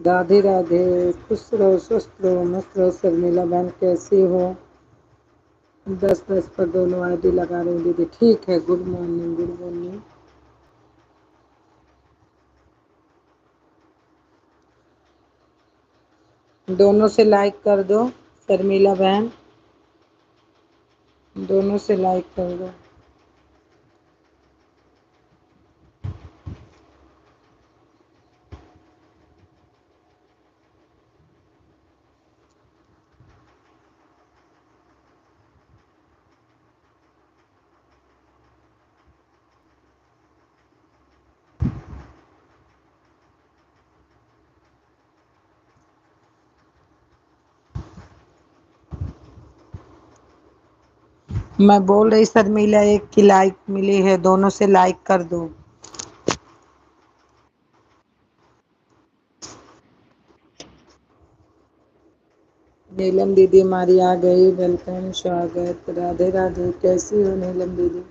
राधे राधे। खुश रहो, स्वस्थ रहो, मस्त रहो। शर्मिला बहन कैसी हो? 10-10 पर दोनों आईडी लगा रही हूँ दीदी। ठीक है, गुड मॉर्निंग, गुड मॉर्निंग। दोनों से लाइक कर दो शर्मिला बहन, दोनों से लाइक कर दो। मैं बोल रही शर्मिला, एक की लाइक मिली है, दोनों से लाइक कर दो। नीलम दीदी हमारी आ गई, वेलकम, स्वागत। राधे राधे। कैसी हो नीलम दीदी?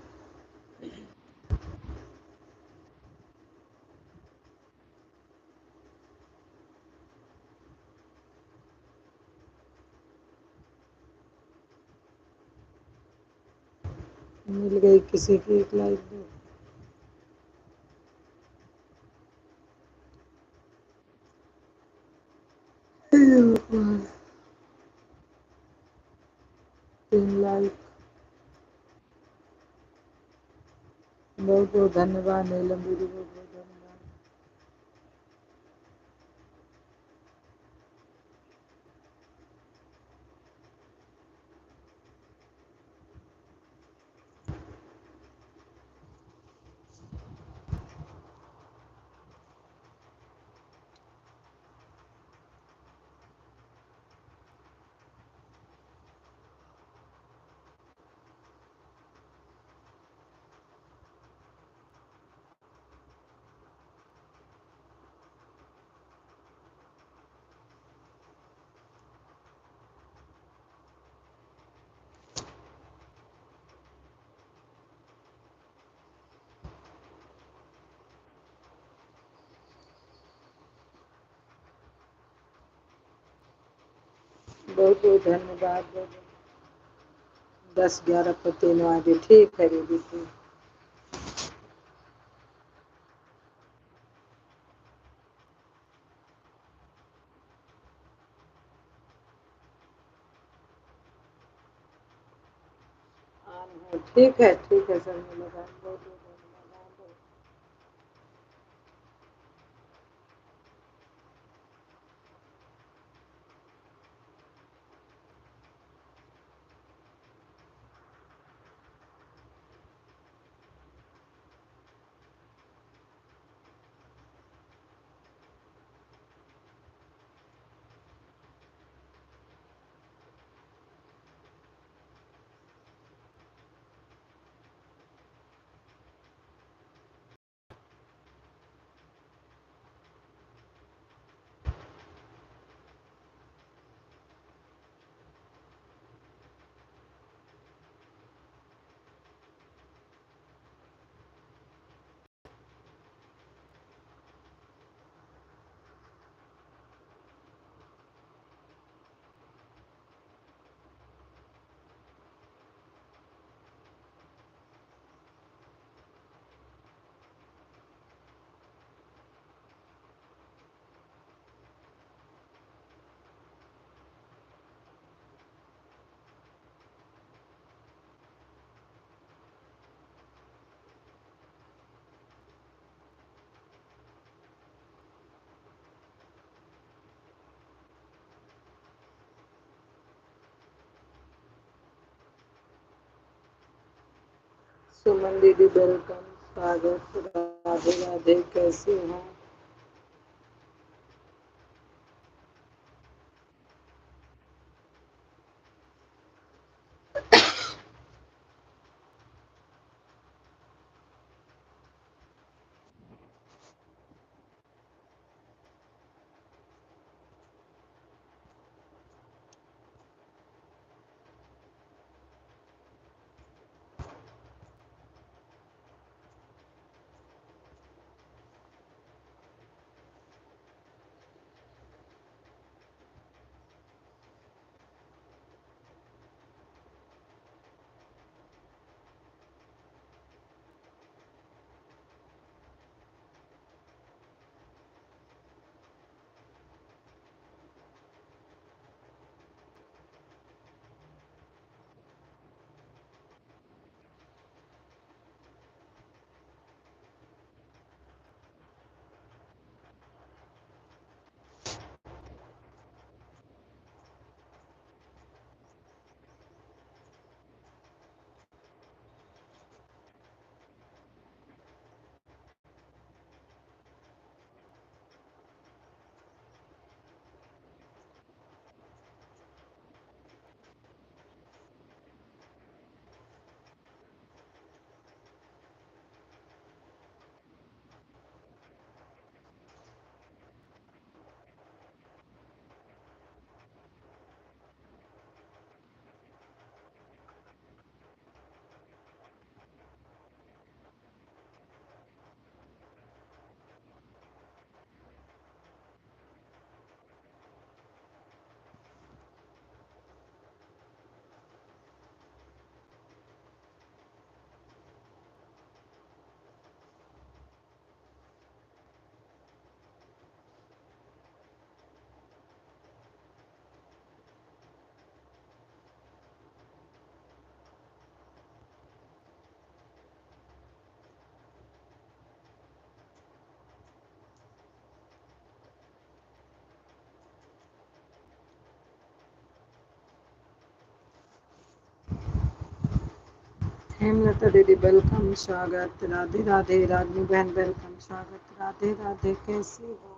मिल गई किसी की एक लाइक दो। तीन लाइक। बहुत बहुत धन्यवाद नीलम दीदी, बहुत बहुत धन्यवाद। बहुत बहुत धन्यवाद। 10-11 पर तीनों आगे। ठीक है दीदी, ठीक। ठीक है, ठीक है सर, मिलेगा। बहुत बहुत धन्यवाद। सुमन दीदी वेलकम, स्वागत। राधे राधे। कैसी हो? हेमलता दीदी वेलकम, स्वागत। राधे राधे। रागनी बहन वेलकम, स्वागत। राधे राधे, कैसी हो?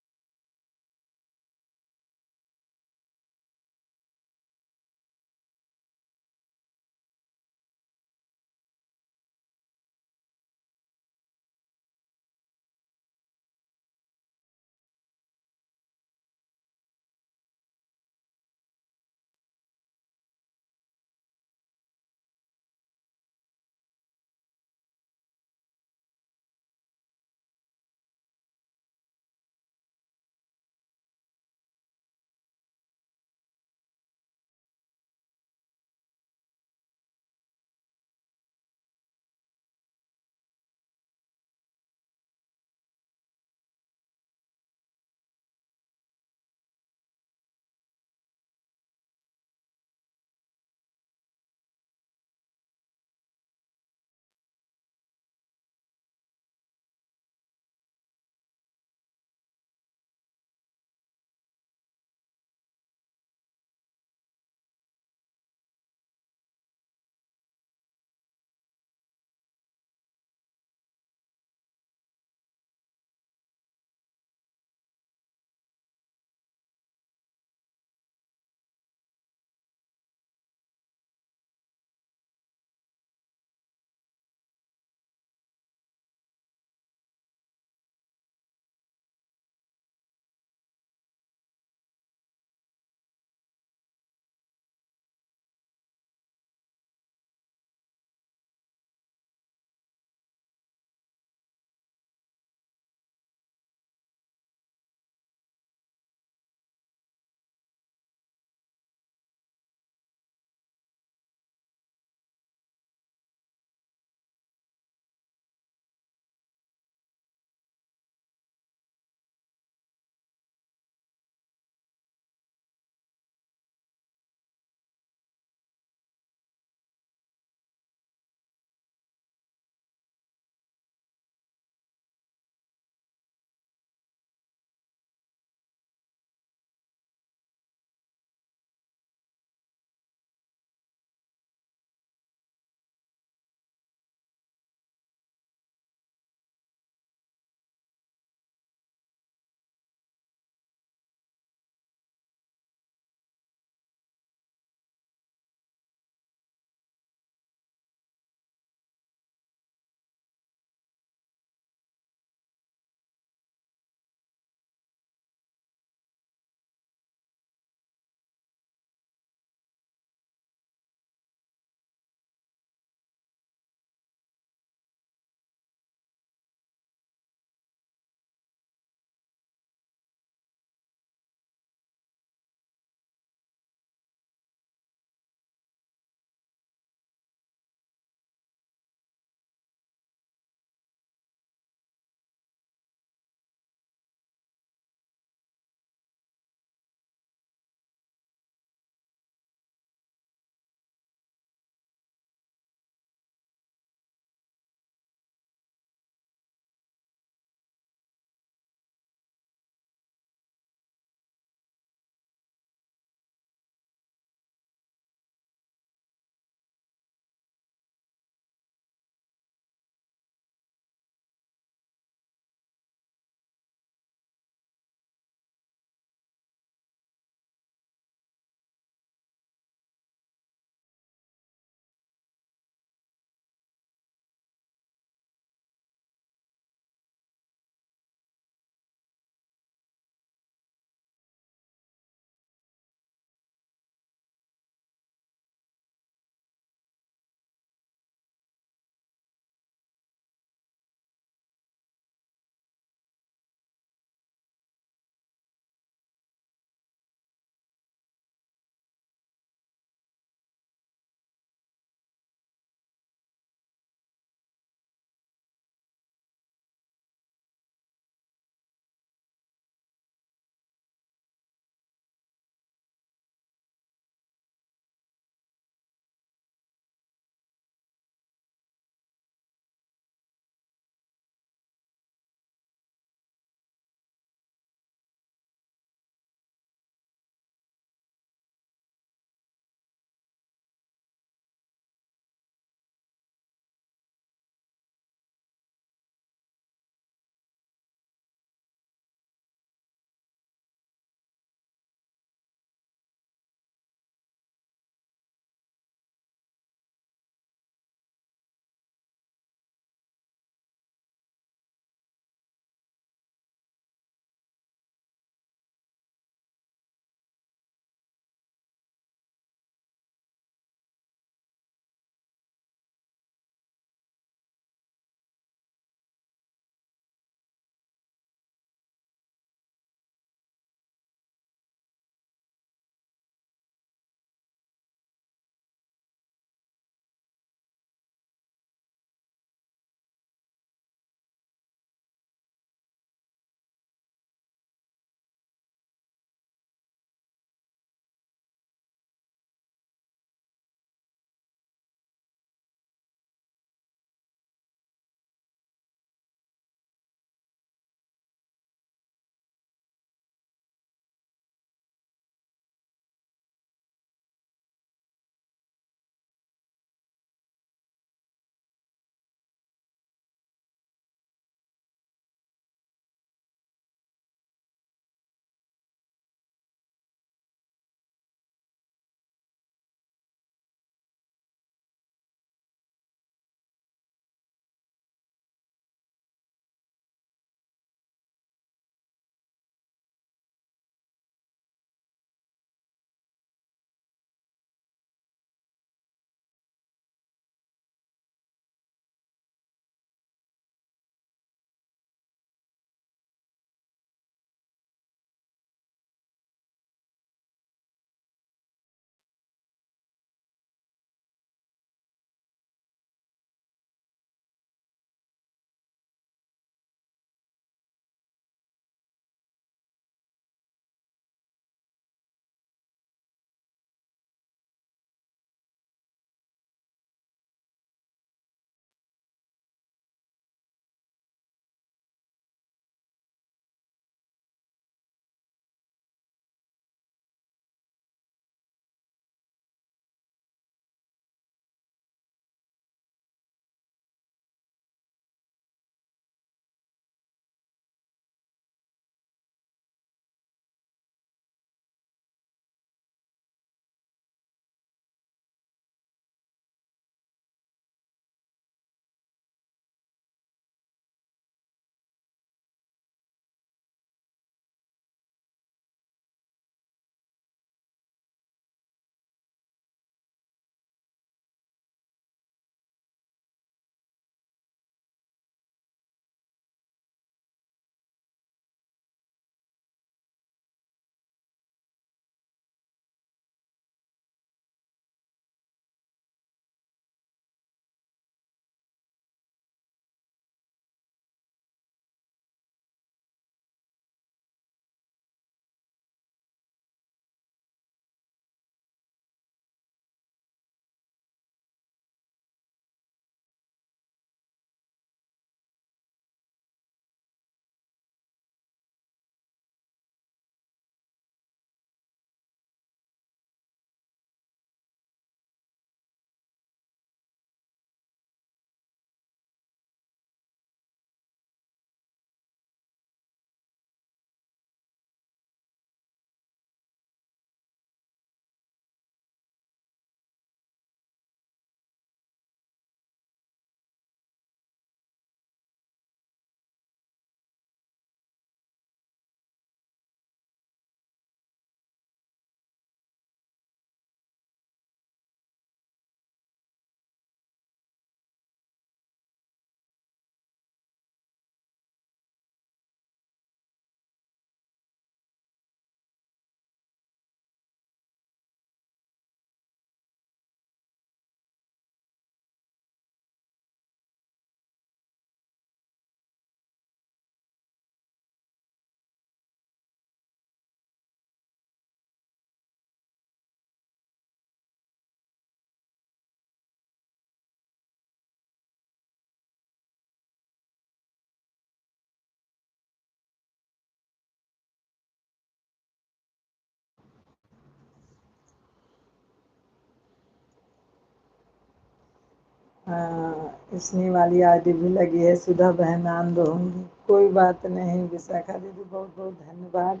इसनी वाली आईडी भी लगी है, सुधा बहन आनंद होंगी। कोई बात नहीं विशाखा दीदी, बहुत बहुत धन्यवाद।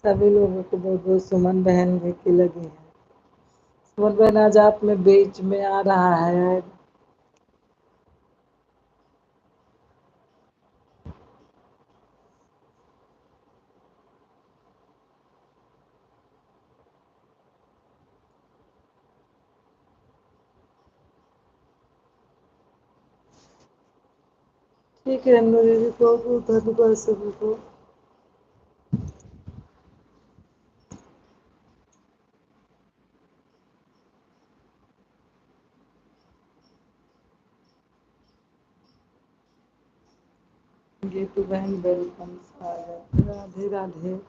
सभी लोगों को बहुत बहुत, सुमन बहन भी की लगी है। सुमन बहन आज आप में बीच में आ रहा है। ठीक है अनु दीदी, बहुत बहुत धन्यवाद सभी को। गीतू बहन वेलकम, स्वागत, राधे राधे।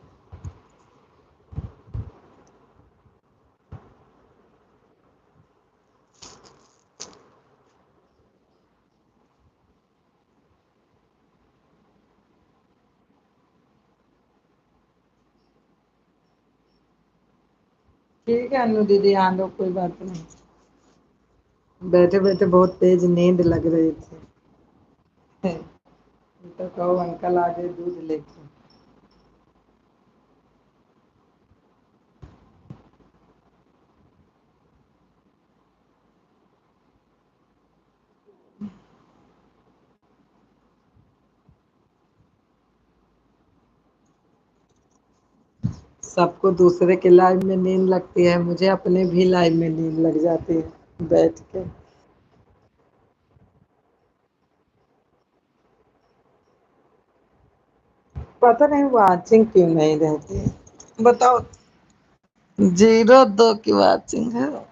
ठीक है अनु दीदी, आ लो, कोई बात नहीं। बैठे बैठे बहुत तेज नींद लग रही थी। तो कहो अंकल आगे दूध लेके। सबको दूसरे के लाइव में नींद लगती है, मुझे अपने भी लाइव में नींद लग जाती है बैठ के। पता नहीं वाचिंग क्यों नहीं रहती है, बताओ। 02 की वाचिंग है।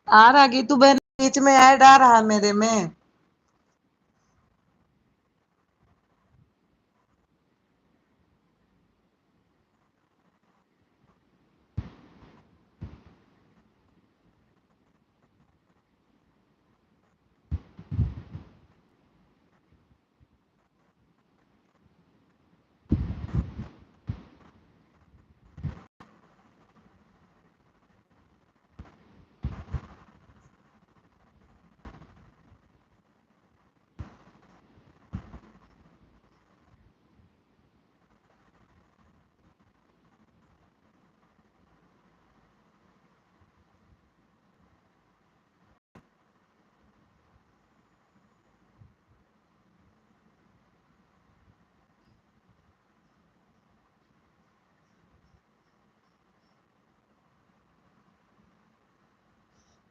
आ रहा गीतू बहन, बीच में ऐड आ रहा है मेरे में।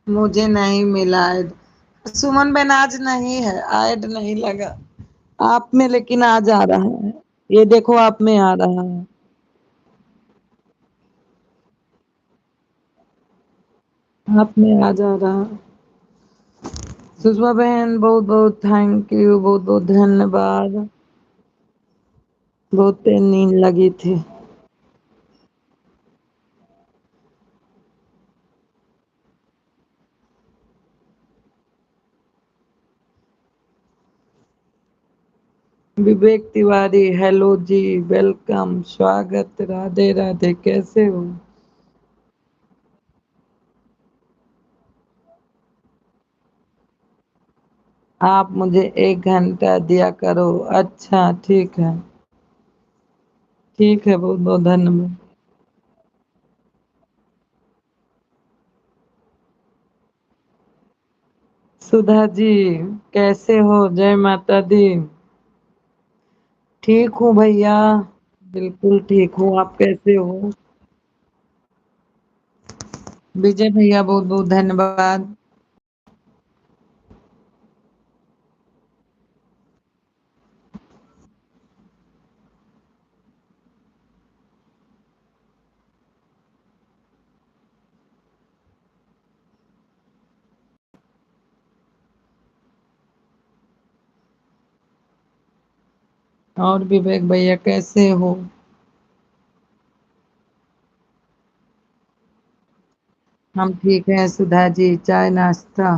मुझे नहीं मिला ऐड। सुमन बहन आज नहीं है, ऐड नहीं लगा आप में, लेकिन आज आ रहा है। ये देखो आप में आ रहा है। आप में आ जा रहा है। सुषमा बहन बहुत बहुत थैंक यू, बहुत बहुत धन्यवाद। बहुत तेज नींद लगी थी। विवेक तिवारी, हेलो जी, वेलकम, स्वागत, राधे राधे, कैसे हो? आप मुझे 1 घंटा दिया करो। अच्छा ठीक है, ठीक है, बहुत बहुत धन्यवाद। सुधा जी कैसे हो? जय माता दी। ठीक हूँ भैया, बिल्कुल ठीक हूँ, आप कैसे हो? विजय भैया बहुत बहुत धन्यवाद। और विवेक भैया कैसे हो? हम ठीक हैं। सुधा जी चाय नाश्ता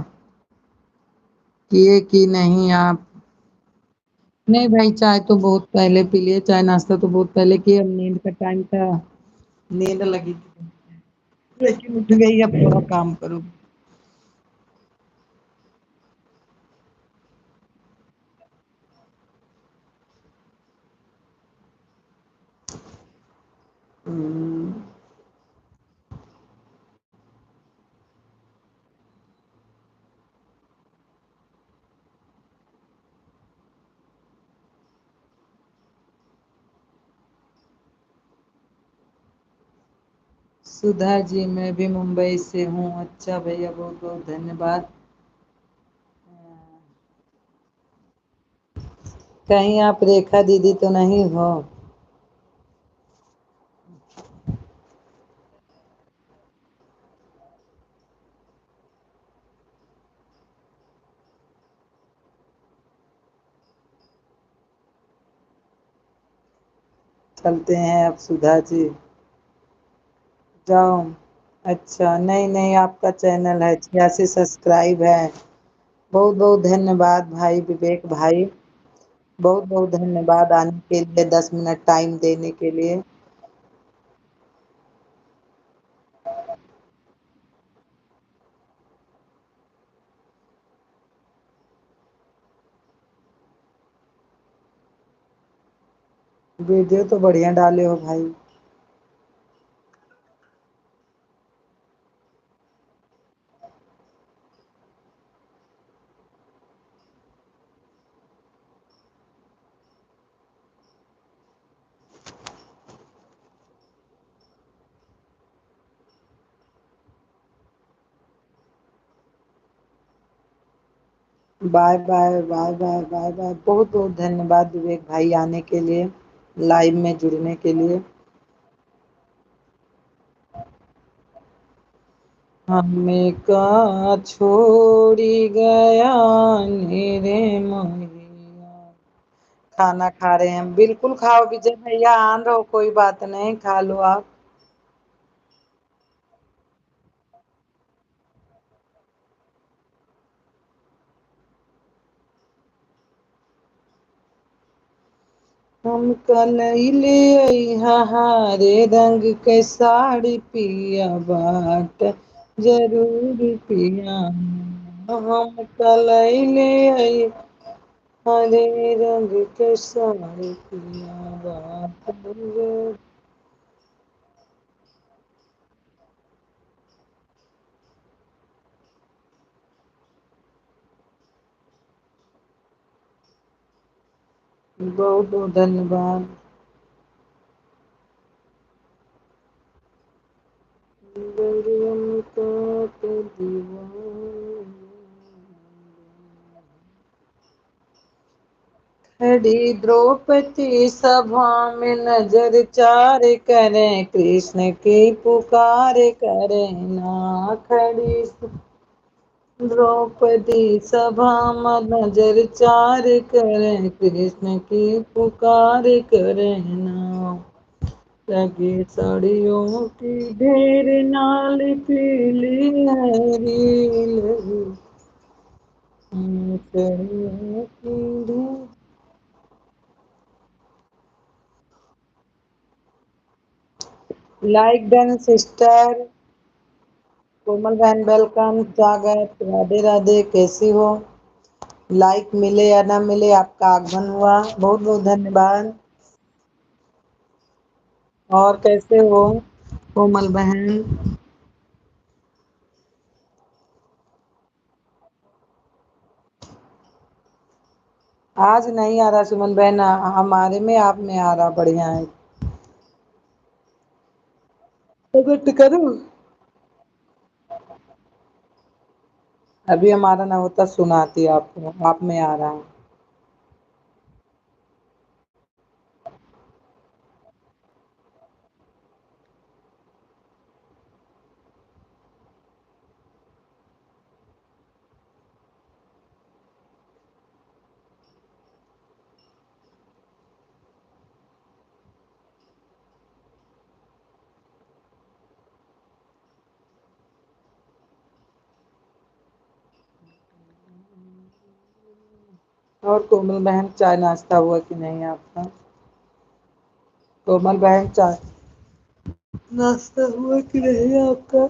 किए कि नहीं आप? नहीं भाई, चाय तो बहुत पहले पी लिए, चाय नाश्ता तो बहुत पहले किया, नींद का टाइम था, नींद लगी थी, लेकिन उठ गई, अब थोड़ा काम करूँ। हम्म, सुधा जी, मैं भी मुंबई से हूँ। अच्छा भैया, बहुत बहुत धन्यवाद। कहीं आप रेखा दीदी तो नहीं हो? चलते हैं अब सुधा जी, जाओ। अच्छा, नहीं नहीं, आपका चैनल है, 86 सब्सक्राइब है। बहुत बहुत धन्यवाद भाई विवेक भाई, बहुत बहुत धन्यवाद आने के लिए, 10 मिनट टाइम देने के लिए। वीडियो तो बढ़िया डाले हो भाई। Bye bye bye bye bye bye, बहुत बहुत धन्यवाद विवेक भाई आने के लिए, लाइव में जुड़ने के लिए। हमें का छोड़ी गया मेरे मोहिया। खाना खा रहे हैं, बिल्कुल खाओ विजय भैया, आन रहो, कोई बात नहीं, खा लो आप। हम कनैले हरे रंग के साड़ी पिया बाट, जरूर पिया। हम कलैले हरे रंग के साड़ी पिया बाट। बहुत बहुत धन्यवाद। बरियम का तो दीवाना, खड़ी द्रौपदी सभा में नजर चार करें, कृष्ण की पुकार करें ना। खड़ी द्रौपदी सभा में नजर चार करें, कृष्ण की पुकार करें ना। लगी साड़ियों की ढेर, नाल पीली हरी लगी साड़ियों की ढेर। लाइक डन सिस्टर, कोमल बहन वेलकम, स्वागत, राधे राधे, कैसी हो? लाइक मिले या ना मिले, आपका आगमन हुआ, बहुत बहुत धन्यवाद। और कैसे हो कोमल बहन? आज नहीं आ रहा सुमन बहन, हमारे में आप में आ रहा, बढ़िया है। प्रकट करूं? अभी हमारा ना होता सुनाती आपको, आप में आ रहा है। और कोमल बहन चाय नाश्ता हुआ कि नहीं आपका? कोमल बहन चाय नाश्ता हुआ कि नहीं आपका?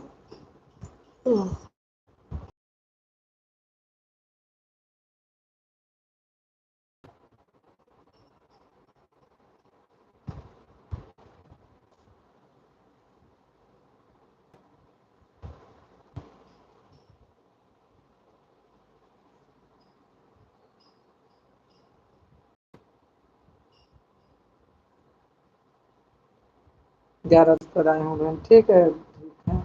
11 पर आए हूँ बहन, ठीक है ठीक है।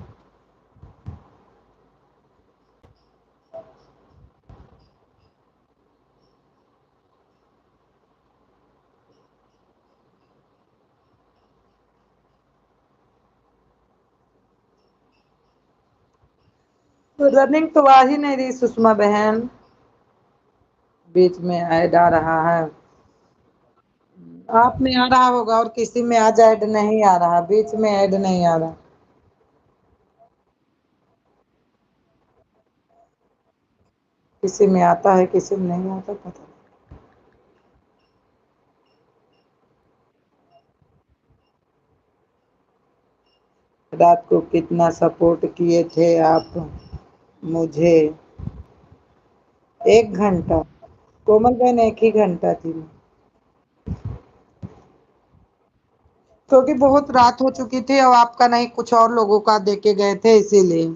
तो रनिंग तो आ ही नहीं रही सुषमा बहन, बीच में ऐड आ रहा है। आप में आ रहा होगा और किसी में आज ऐड नहीं आ रहा, बीच में ऐड नहीं आ रहा। किसी में आता है किसी में नहीं आता, पता नहीं। रात को कितना सपोर्ट किए थे आप मुझे? 1 घंटा। कोमल बहन 1 ही घंटा थी, क्योंकि बहुत रात हो चुकी थी और आपका नहीं कुछ और लोगों का देके गए थे इसीलिए।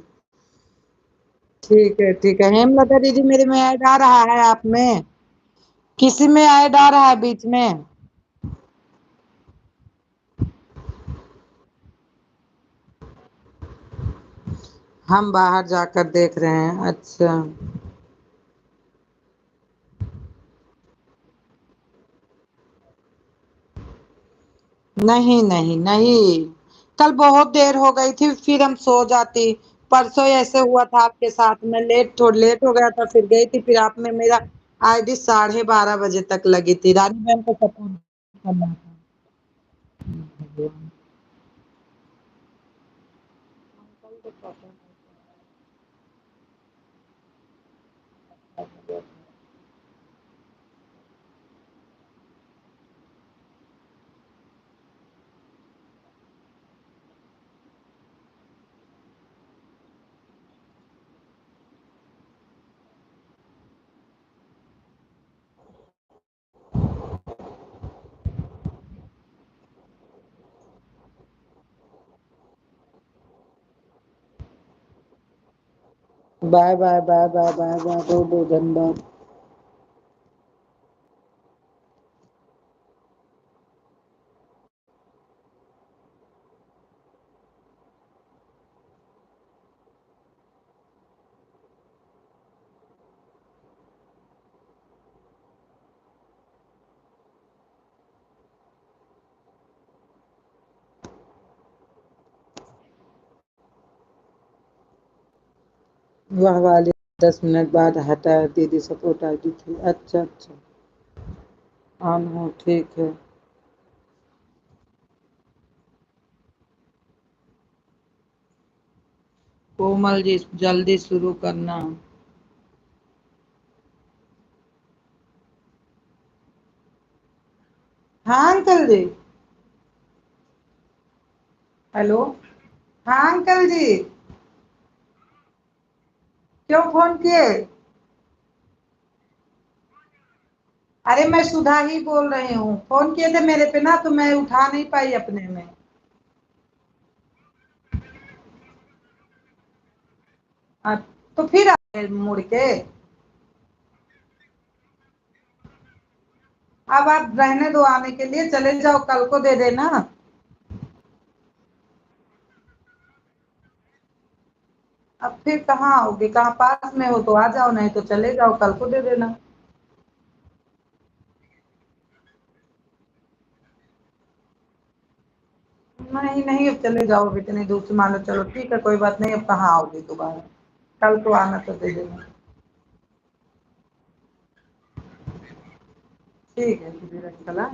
ठीक है हेमलता दीदी, मेरे में ऐड आ रहा है आप में? किसी में ऐड आ रहा है बीच में? हम बाहर जाकर देख रहे हैं, अच्छा। नहीं नहीं नहीं, कल बहुत देर हो गई थी फिर हम सो जाती। परसों ऐसे हुआ था आपके साथ में, थोड़ा लेट हो गया था फिर गई थी, फिर आप में मेरा आईडी 12:30 बजे तक लगी थी। रानी बहन को सपोर्ट करना था। Bye bye bye bye bye bye, बहुत बहुत धन्यवाद। वाह वाली 10 मिनट बाद हटाया दीदी, सपोर्ट आईडी थी, अच्छा अच्छा। ऑन हो, ठीक है। कोमल जी जल्दी शुरू करना। हाँ अंकल जी। हेलो। हाँ अंकल जी। क्यों फोन किए? अरे मैं सुधा ही बोल रही हूँ, फोन किए थे मेरे पे ना तो मैं उठा नहीं पाई अपने में। अ, तो फिर आए मुड़ के। अब आप रहने दो, आने के लिए चले जाओ, कल को दे देना। अब फिर कहाँ आओगे, कहाँ पास में हो तो आ जाओ, नहीं तो चले जाओ, कल को दे देना। नहीं नहीं, अब चले जाओ, अब इतनी दूर से, मान लो चलो ठीक है कोई बात नहीं, अब कहाँ आओगे दोबारा? कल तो आना तो दे देना। ठीक है फिर रखला।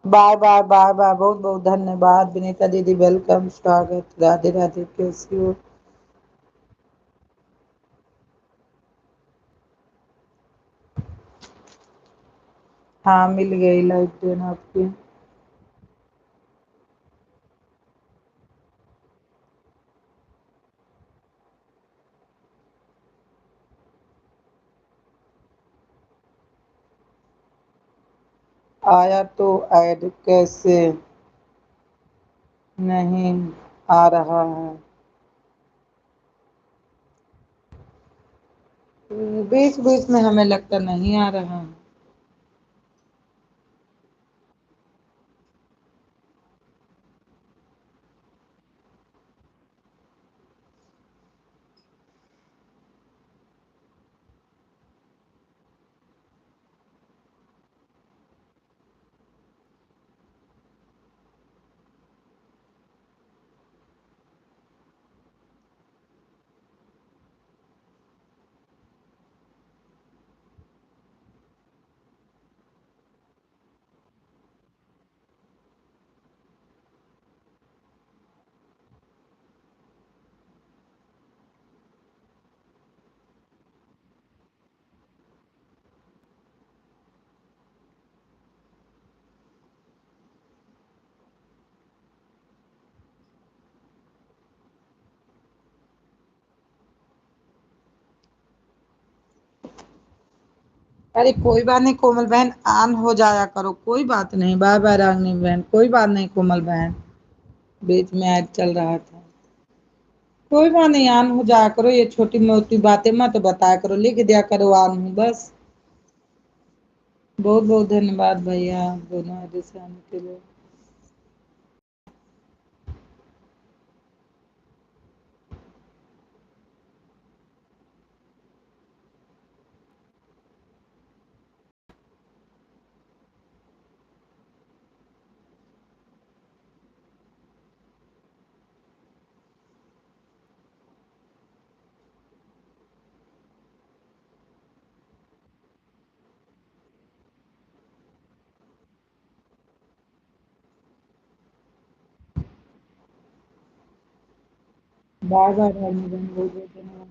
बाय बाय बाय बाय, बहुत बहुत धन्यवाद विनीता दीदी, वेलकम, स्वागत, राधे राधे, कैसी हो? हाँ मिल गई लाइट ट्रेन आपकी। आया तो ऐड कैसे नहीं आ रहा है? बीच बीच में हमें लगता नहीं आ रहा है। अरे कोई बात नहीं कोमल बहन, ऑन हो जाया करो, कोई बात नहीं। बाय बाय रागनी बहन, कोई बात नहीं कोमल बहन, बीच में ऐड चल रहा था। कोई बात नहीं, ऑन हो जाया करो, ये छोटी मोटी बातें मत बताया करो, लिख दिया करो ऑन हूँ बस। बहुत बहुत धन्यवाद भैया, दोनों आगे से आने के लिए। बाय बाय रागनी बहन, बहुत बहुत धन्यवाद।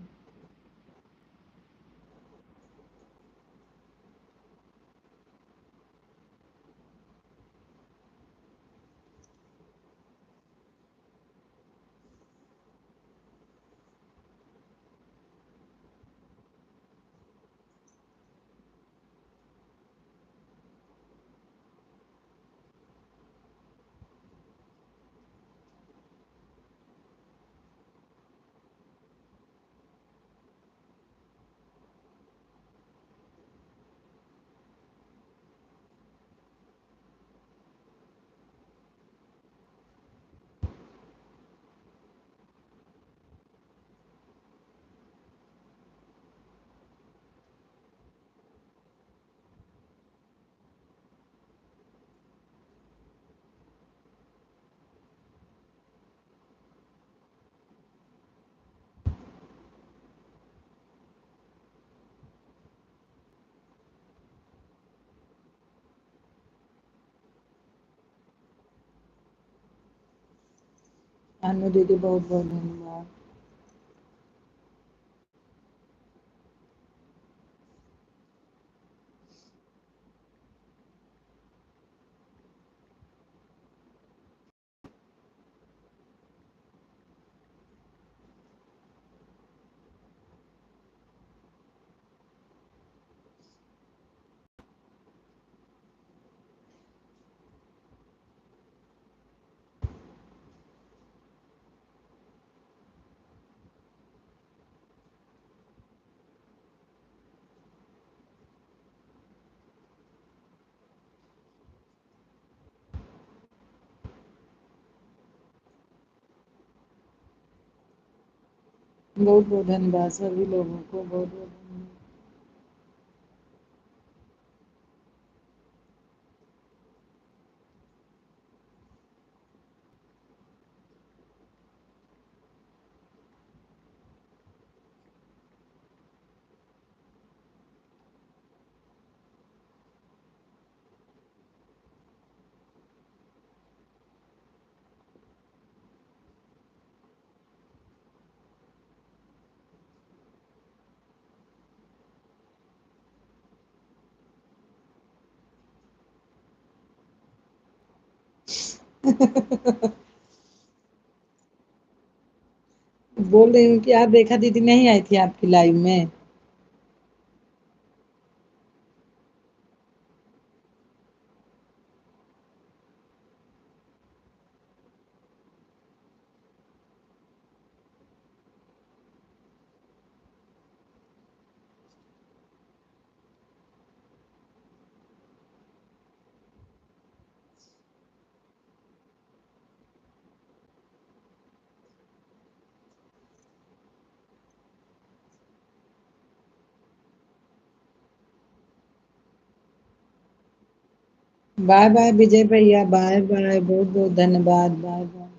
अनु दीदी बहुत बहुत धन्यवाद। बहुत बहुत धन्यवाद सभी लोगों को, बहुत बहुत धन्यवाद। बोल रही हूँ कि आप रेखा दीदी नहीं आई थी आपकी लाइव में। बाय बाय विजय भैया, बाय बाय, बहुत बहुत धन्यवाद, बाय बाय।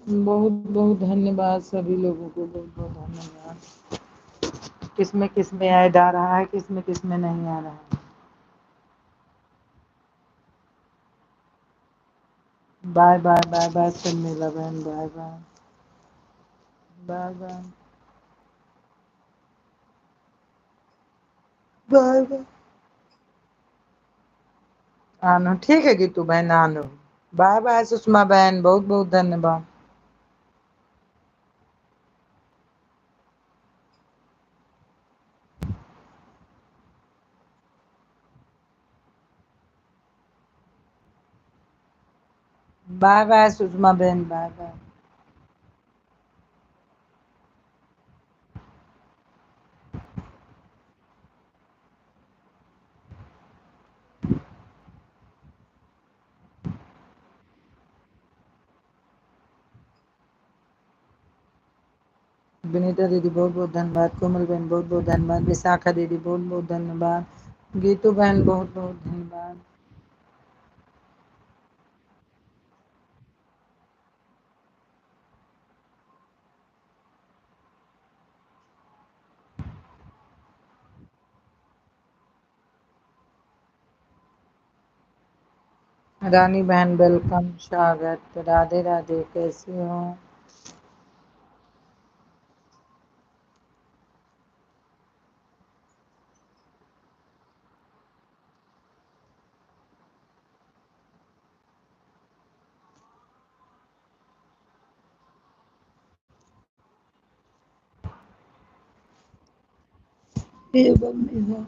बहुत बहुत धन्यवाद सभी लोगों को, बहुत बहुत धन्यवाद। किसमें किसमें ऐड आ रहा है, किसमें किसमें नहीं आ रहा है। Bye bye bye bye Sharmila बहन, bye bye bye bye bye bye. आनो ठीक है गीतू बहन, आनो। बाय बाय सुषमा बहन, बहुत बहुत धन्यवाद। बाय बाय सुषमा बहन, बाय बाय। विनीता दीदी बहुत बहुत धन्यवाद, कोमल बहन बहुत बहुत धन्यवाद, विशाखा दीदी बहुत बहुत धन्यवाद, गीतू बहन बहुत बहुत धन्यवाद। रानी बहन वेलकम, स्वागत, राधे राधे, कैसे हो। ये मम्मी है।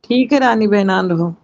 ठीक है रानी बहन, आन रहो।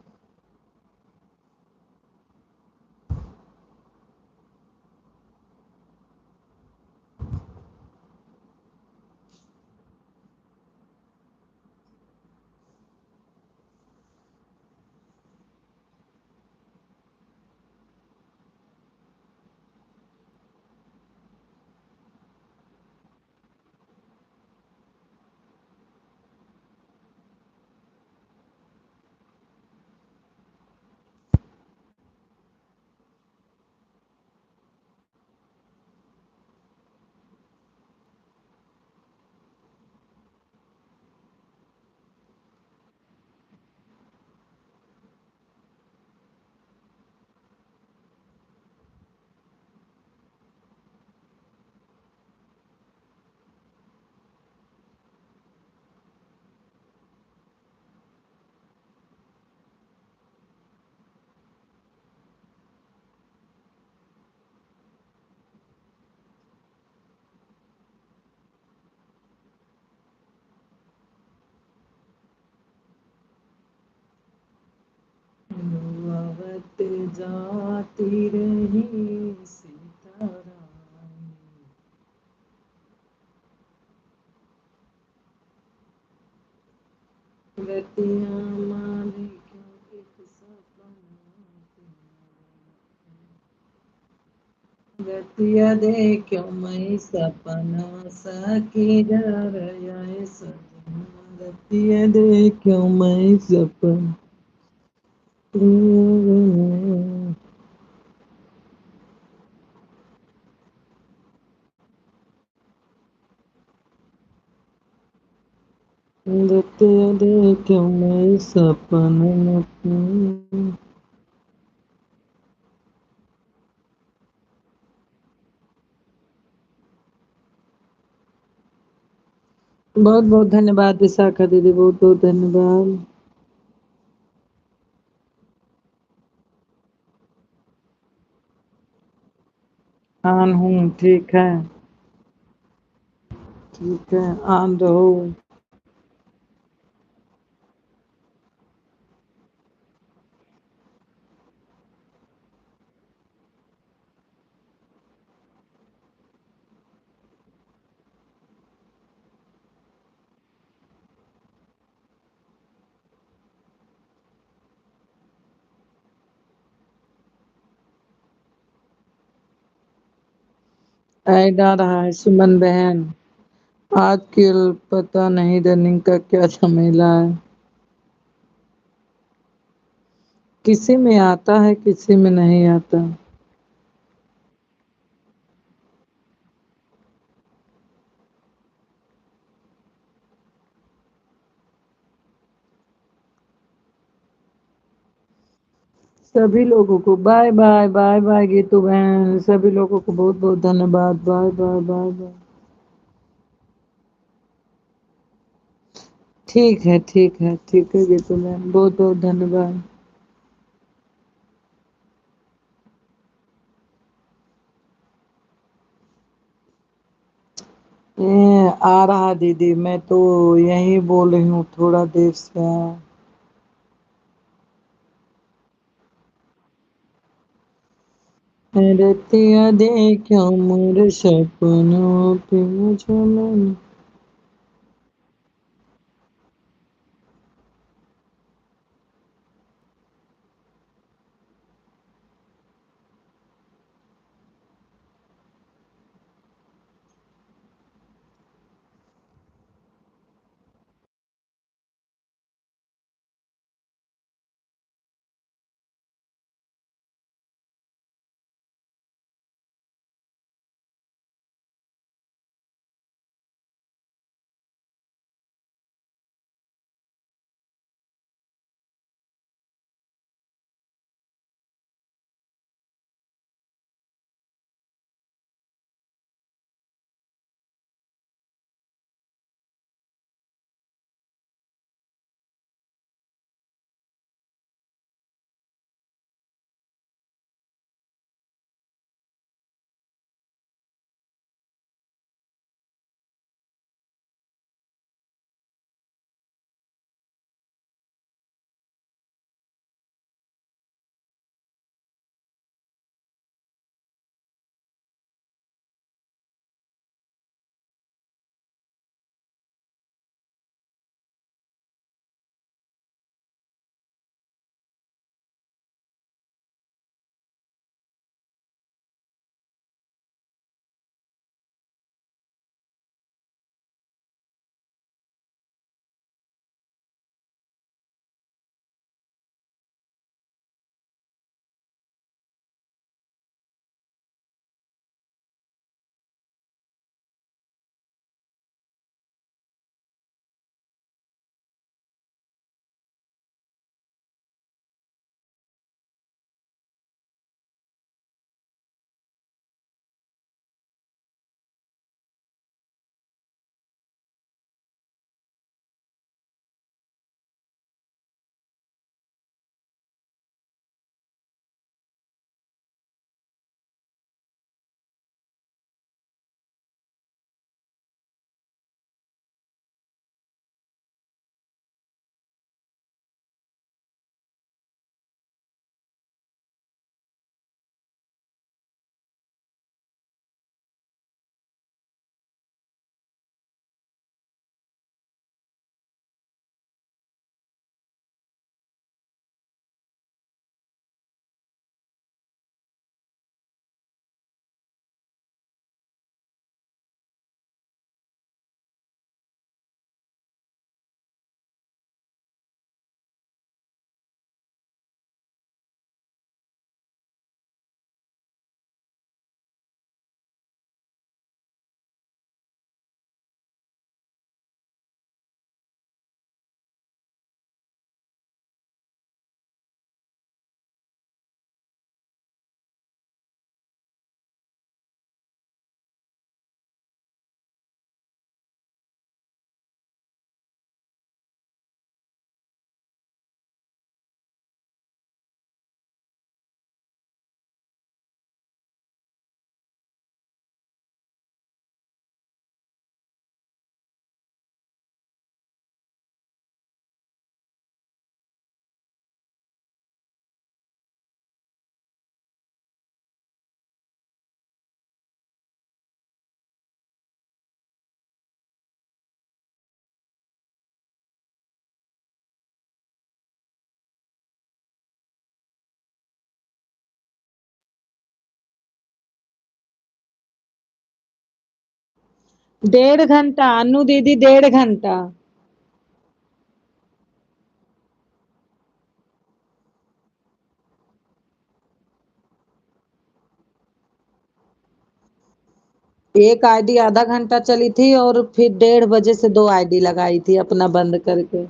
जाती रही सीताराम। रतिया मारे क्यों एक सपना रतिया देखो मैं सपना सखी डरया सजना रतिया देखो मैं सपना रतिया देखो मैं सपना बहुत बहुत धन्यवाद विशाखा दीदी, बहुत बहुत धन्यवाद। आन हूँ, ठीक है, ठीक है, आन रहो। ऐड आ रहा है सुमन बहन। आजकल पता नहीं रनिंग का क्या झमेला है, किसी में आता है किसी में नहीं आता। सभी लोगों को bye bye, bye bye Geetu बहन, सभी लोगों को बहुत बहुत धन्यवाद, बाय बाय, बाय बाय। ठीक है, ठीक है, ठीक है गीतू बहन, बहुत बहुत धन्यवाद। ये आ रहा दीदी, मैं तो यही बोल रही हूँ थोड़ा देर से। रतिया देखो मोर सपनों पे मुझे 1.5 घंटा अनु दीदी, 1.5 घंटा। एक आईडी आधा घंटा चली थी और फिर 1:30 बजे से 2 आईडी लगाई थी अपना बंद करके।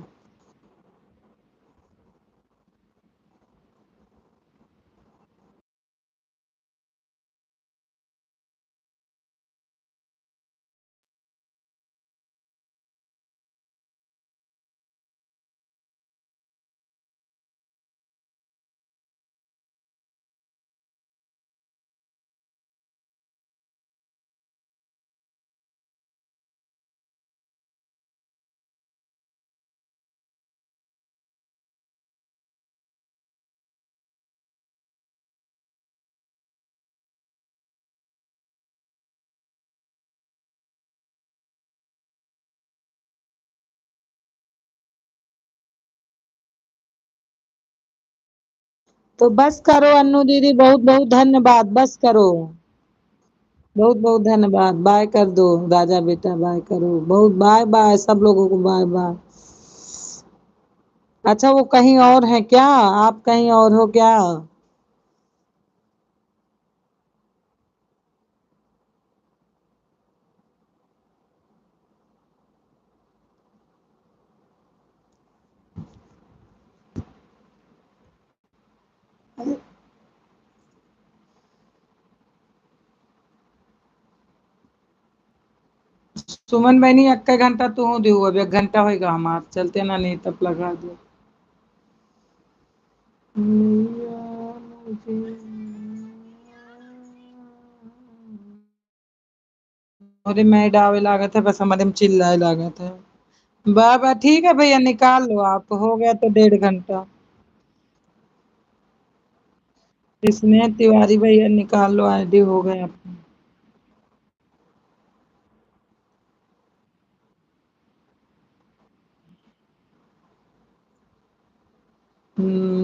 तो बस करो अन्नू दीदी, बहुत बहुत धन्यवाद, बस करो। बहुत बहुत धन्यवाद, बाय कर दो। राजा बेटा बाय करो, बहुत बाय बाय, सब लोगों को बाय बाय। अच्छा वो कहीं और है क्या? आप कहीं और हो क्या? सुमन बहनी अक्का घंटा तू दू, अब 1 घंटा होगा हमार चलते ना, नहीं तब लगा दो। मैया मुझे अरे मैं डावे लागत है, बस हमारे में चिल्लाए लागत है। बाबा ठीक है भैया, निकाल लो आप, हो गया तो 1.5 घंटा। स्नेह तिवारी भैया निकाल लो, आईडी हो गए आपका।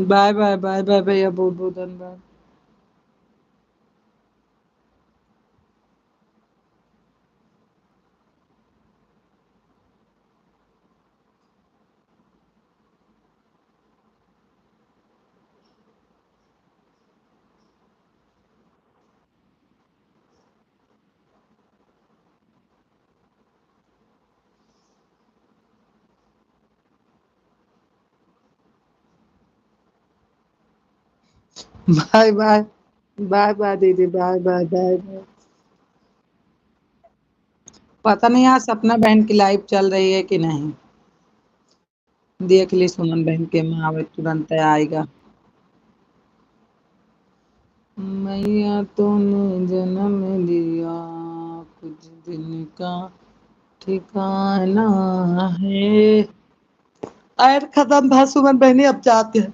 बाय बाय बाय बाय भैया, बहुत बहुत धन्यवाद। बाय बाय बाय बाय दीदी, बाय बाय बाय बाय। पता नहीं आज सपना बहन की लाइव चल रही है कि नहीं। देख ली सुमन बहन के में आवे तुरंत आएगा। मैया तूने जन्म लिया कुछ दिन का ठिकाना है। ऐड खत्म था सुमन बहनी, अब जाते हैं।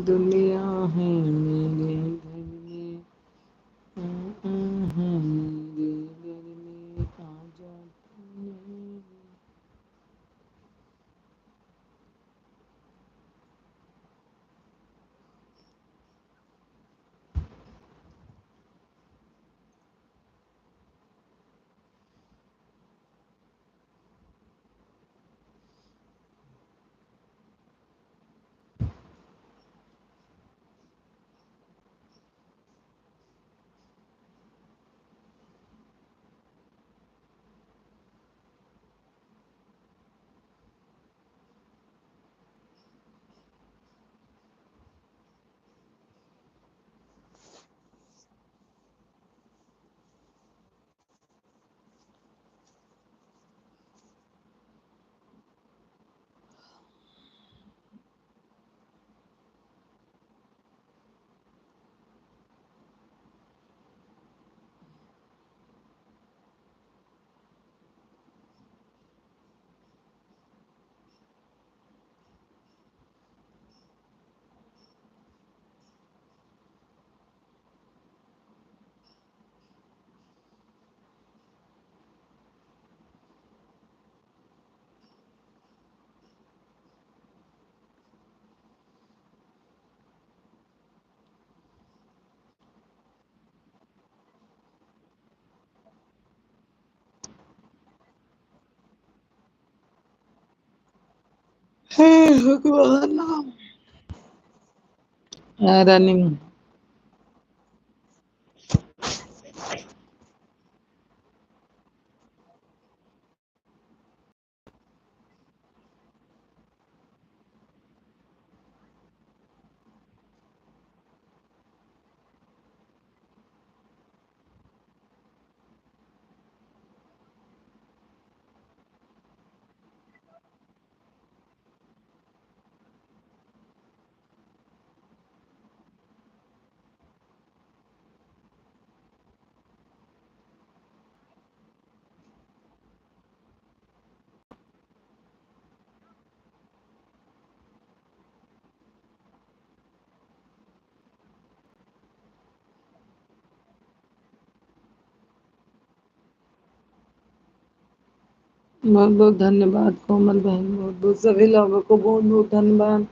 दुनिया है मेरे घर में, है मेरे घर में, आजा तूने। भगवान रनिंग। बहुत बहुत धन्यवाद कोमल बहन, बहुत बहुत सभी लोगों को बहुत बहुत धन्यवाद।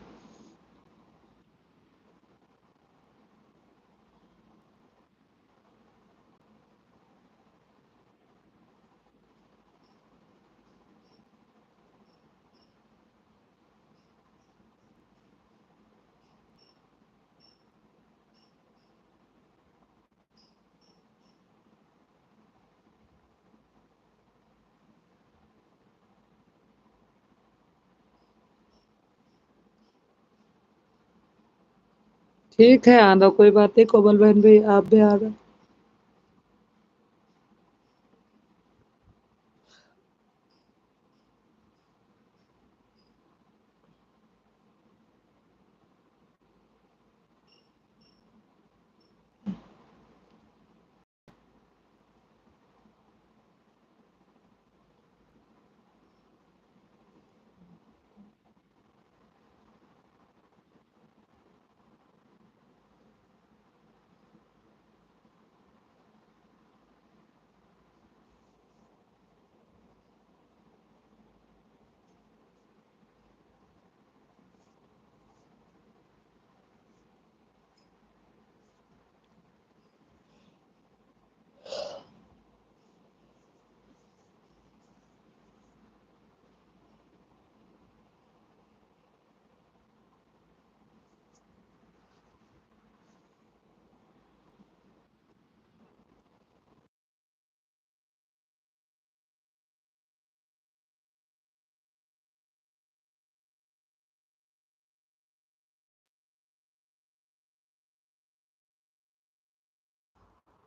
ठीक है, आ दो, कोई बात नहीं कोमल बहन भी, आप भी आ गए।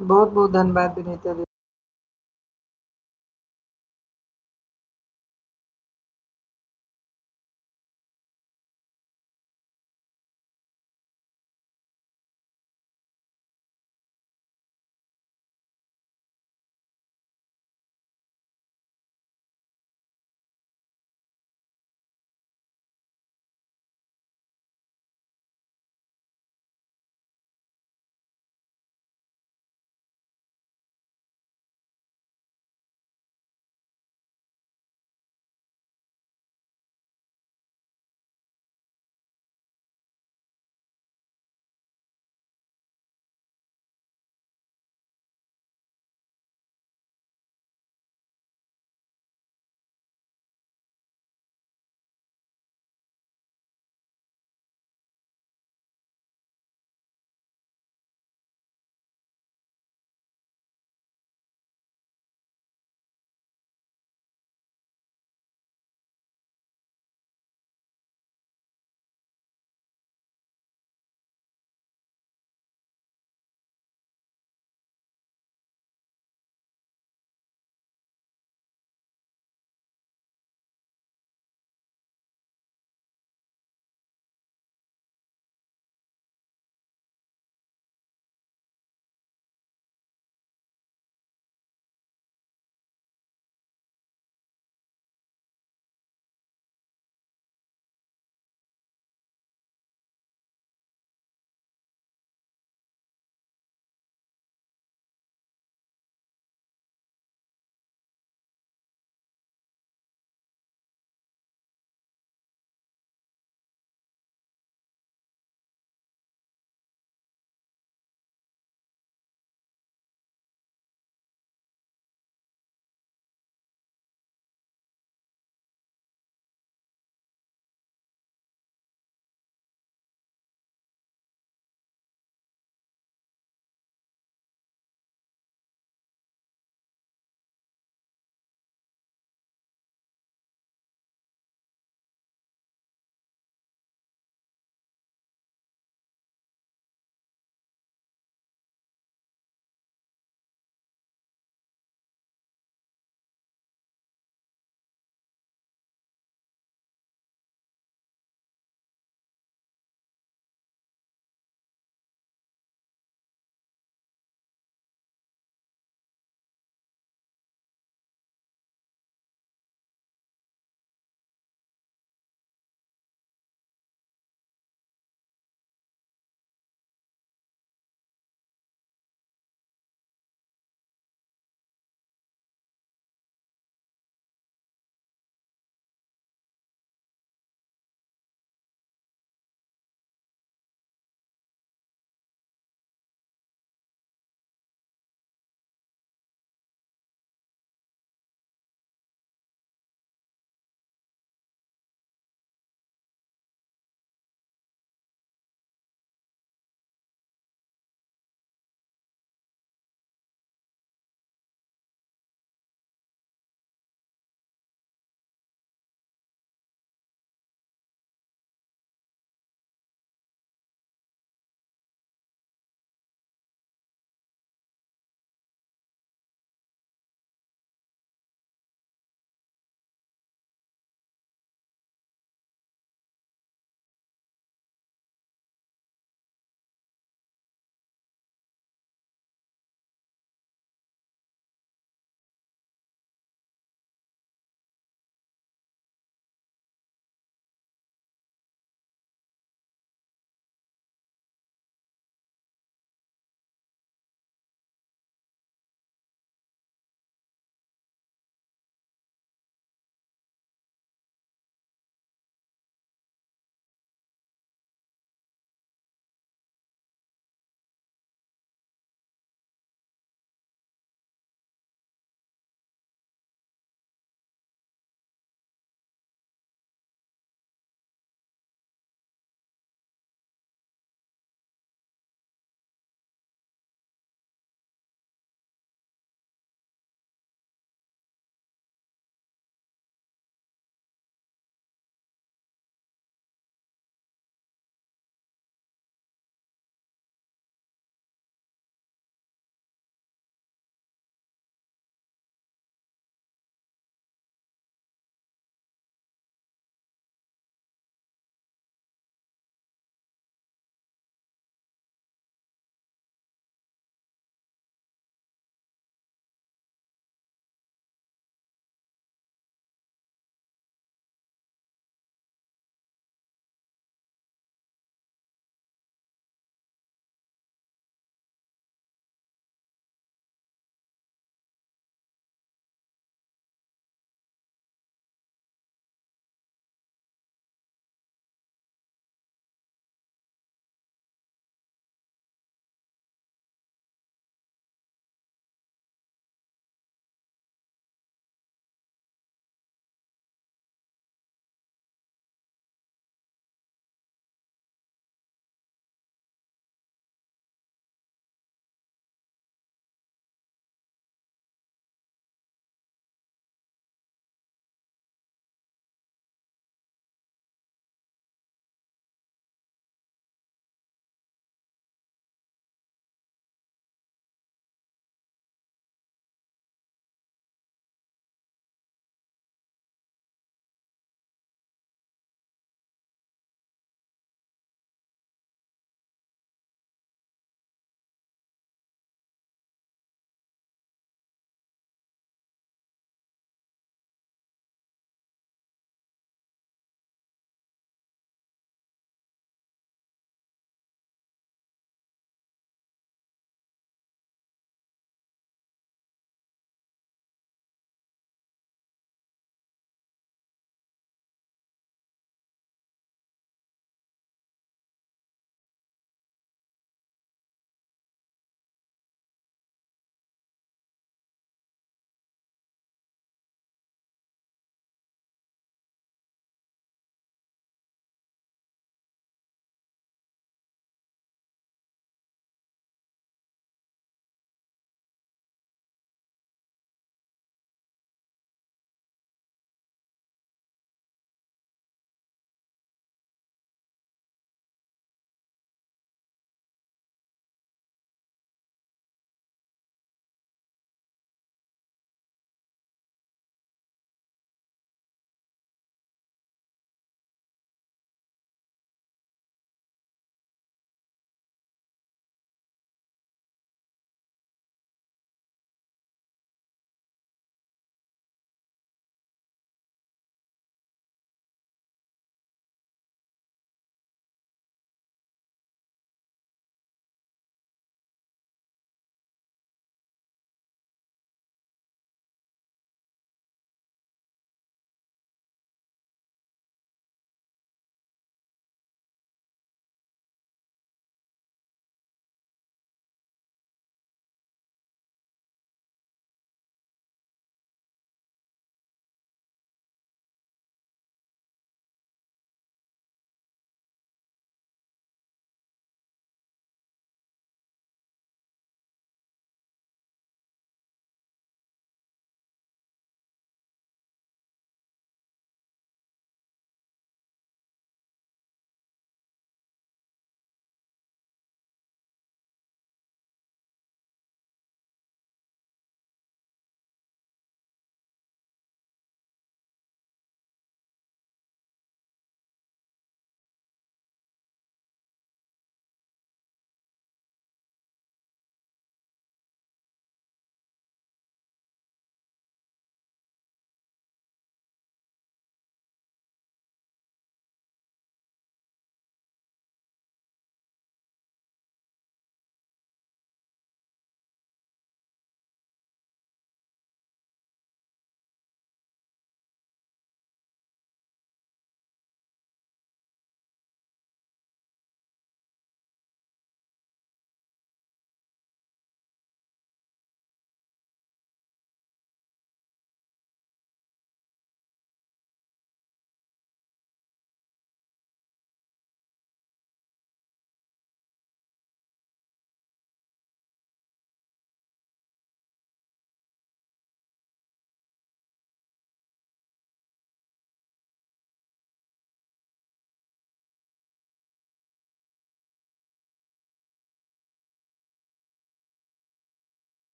बहुत बहुत धन्यवाद विनीता जी।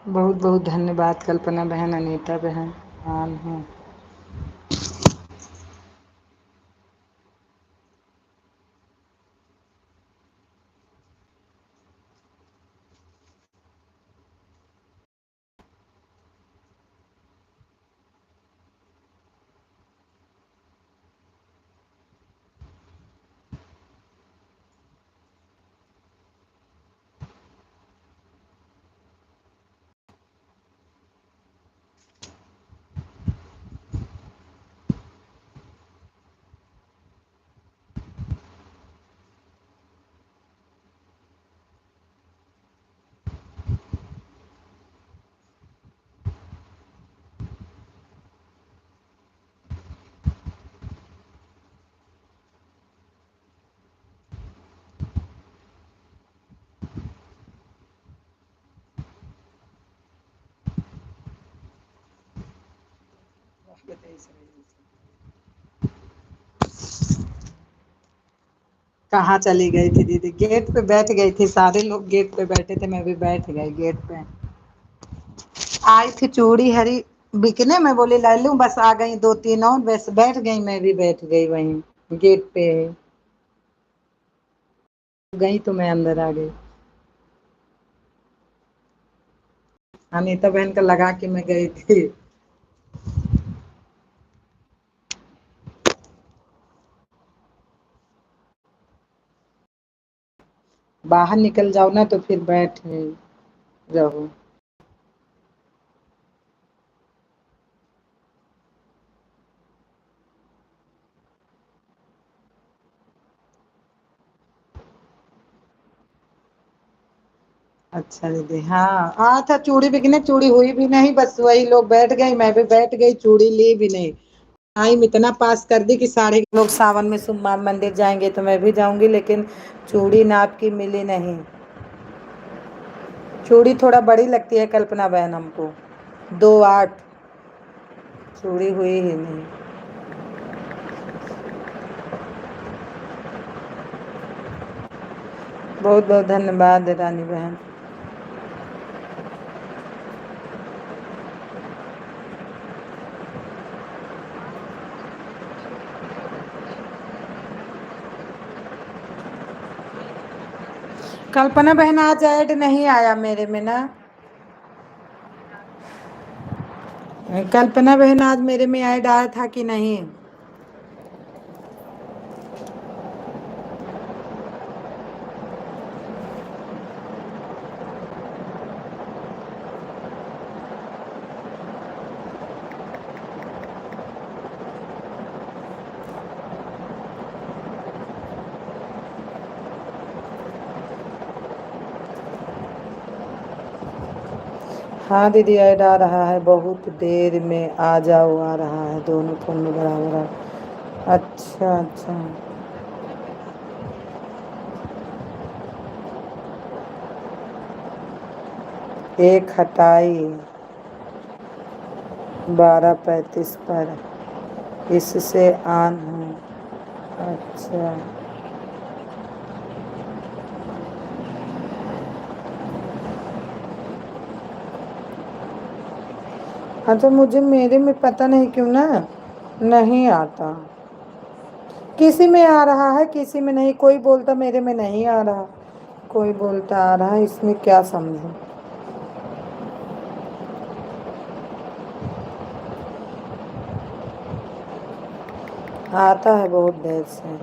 बहुत बहुत धन्यवाद कल्पना बहन, अनीता बहन, आन हूँ। कहाँ चली गई थी दीदी? गेट पे बैठ गई थी, सारे लोग गेट पे बैठे थे, मैं भी बैठ गई गेट पे। आई थी चूड़ी हरी बिकने, मैं बोली ले लूं, बस आ गई दो तीन और, बस बैठ गई, मैं भी बैठ गई वहीं गेट पे। गई तो मैं अंदर आ गई। अनीता बहन का लगा के मैं गई थी। बाहर निकल जाओ ना तो फिर बैठ रहो। अच्छा दीदी, हाँ हाँ था चूड़ी बिकने, चूड़ी हुई भी नहीं, बस वही लोग बैठ गई, मैं भी बैठ गई, चूड़ी ली भी नहीं। टाइम इतना पास कर दी कि सारे लोग सावन में सोमवार मंदिर जाएंगे तो मैं भी जाऊंगी, लेकिन चूड़ी नाप की मिली नहीं। चूड़ी थोड़ा बड़ी लगती है कल्पना बहन हमको, 2.8। चूड़ी हुई ही नहीं। बहुत बहुत धन्यवाद रानी बहन। कल्पना बहन आज ऐड नहीं आया मेरे में ना। कल्पना बहन आज मेरे में ऐड आया था कि नहीं? हाँ दीदी ऐड आ रहा है, बहुत देर में आ जाओ आ रहा है, दोनों फोन में बराबर है। अच्छा अच्छा। एक हटाई 12:35 पर, इससे ऑन हूँ। अच्छा हाँ, तो मुझे मेरे में पता नहीं क्यों ना नहीं आता। किसी में आ रहा है किसी में नहीं, कोई बोलता मेरे में नहीं आ रहा, कोई बोलता आ रहा है, इसमें क्या समझूं। आता है बहुत देर से।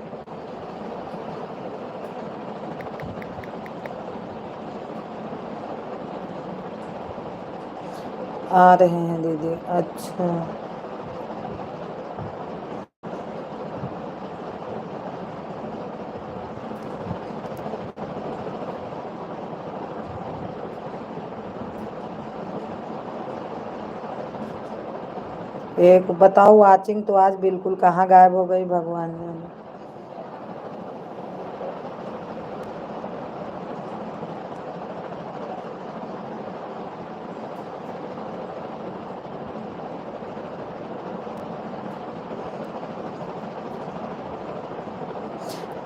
आ रहे हैं दीदी। अच्छा एक बताओ, वाचिंग तो आज बिल्कुल कहाँ गायब हो गई, भगवान जाने।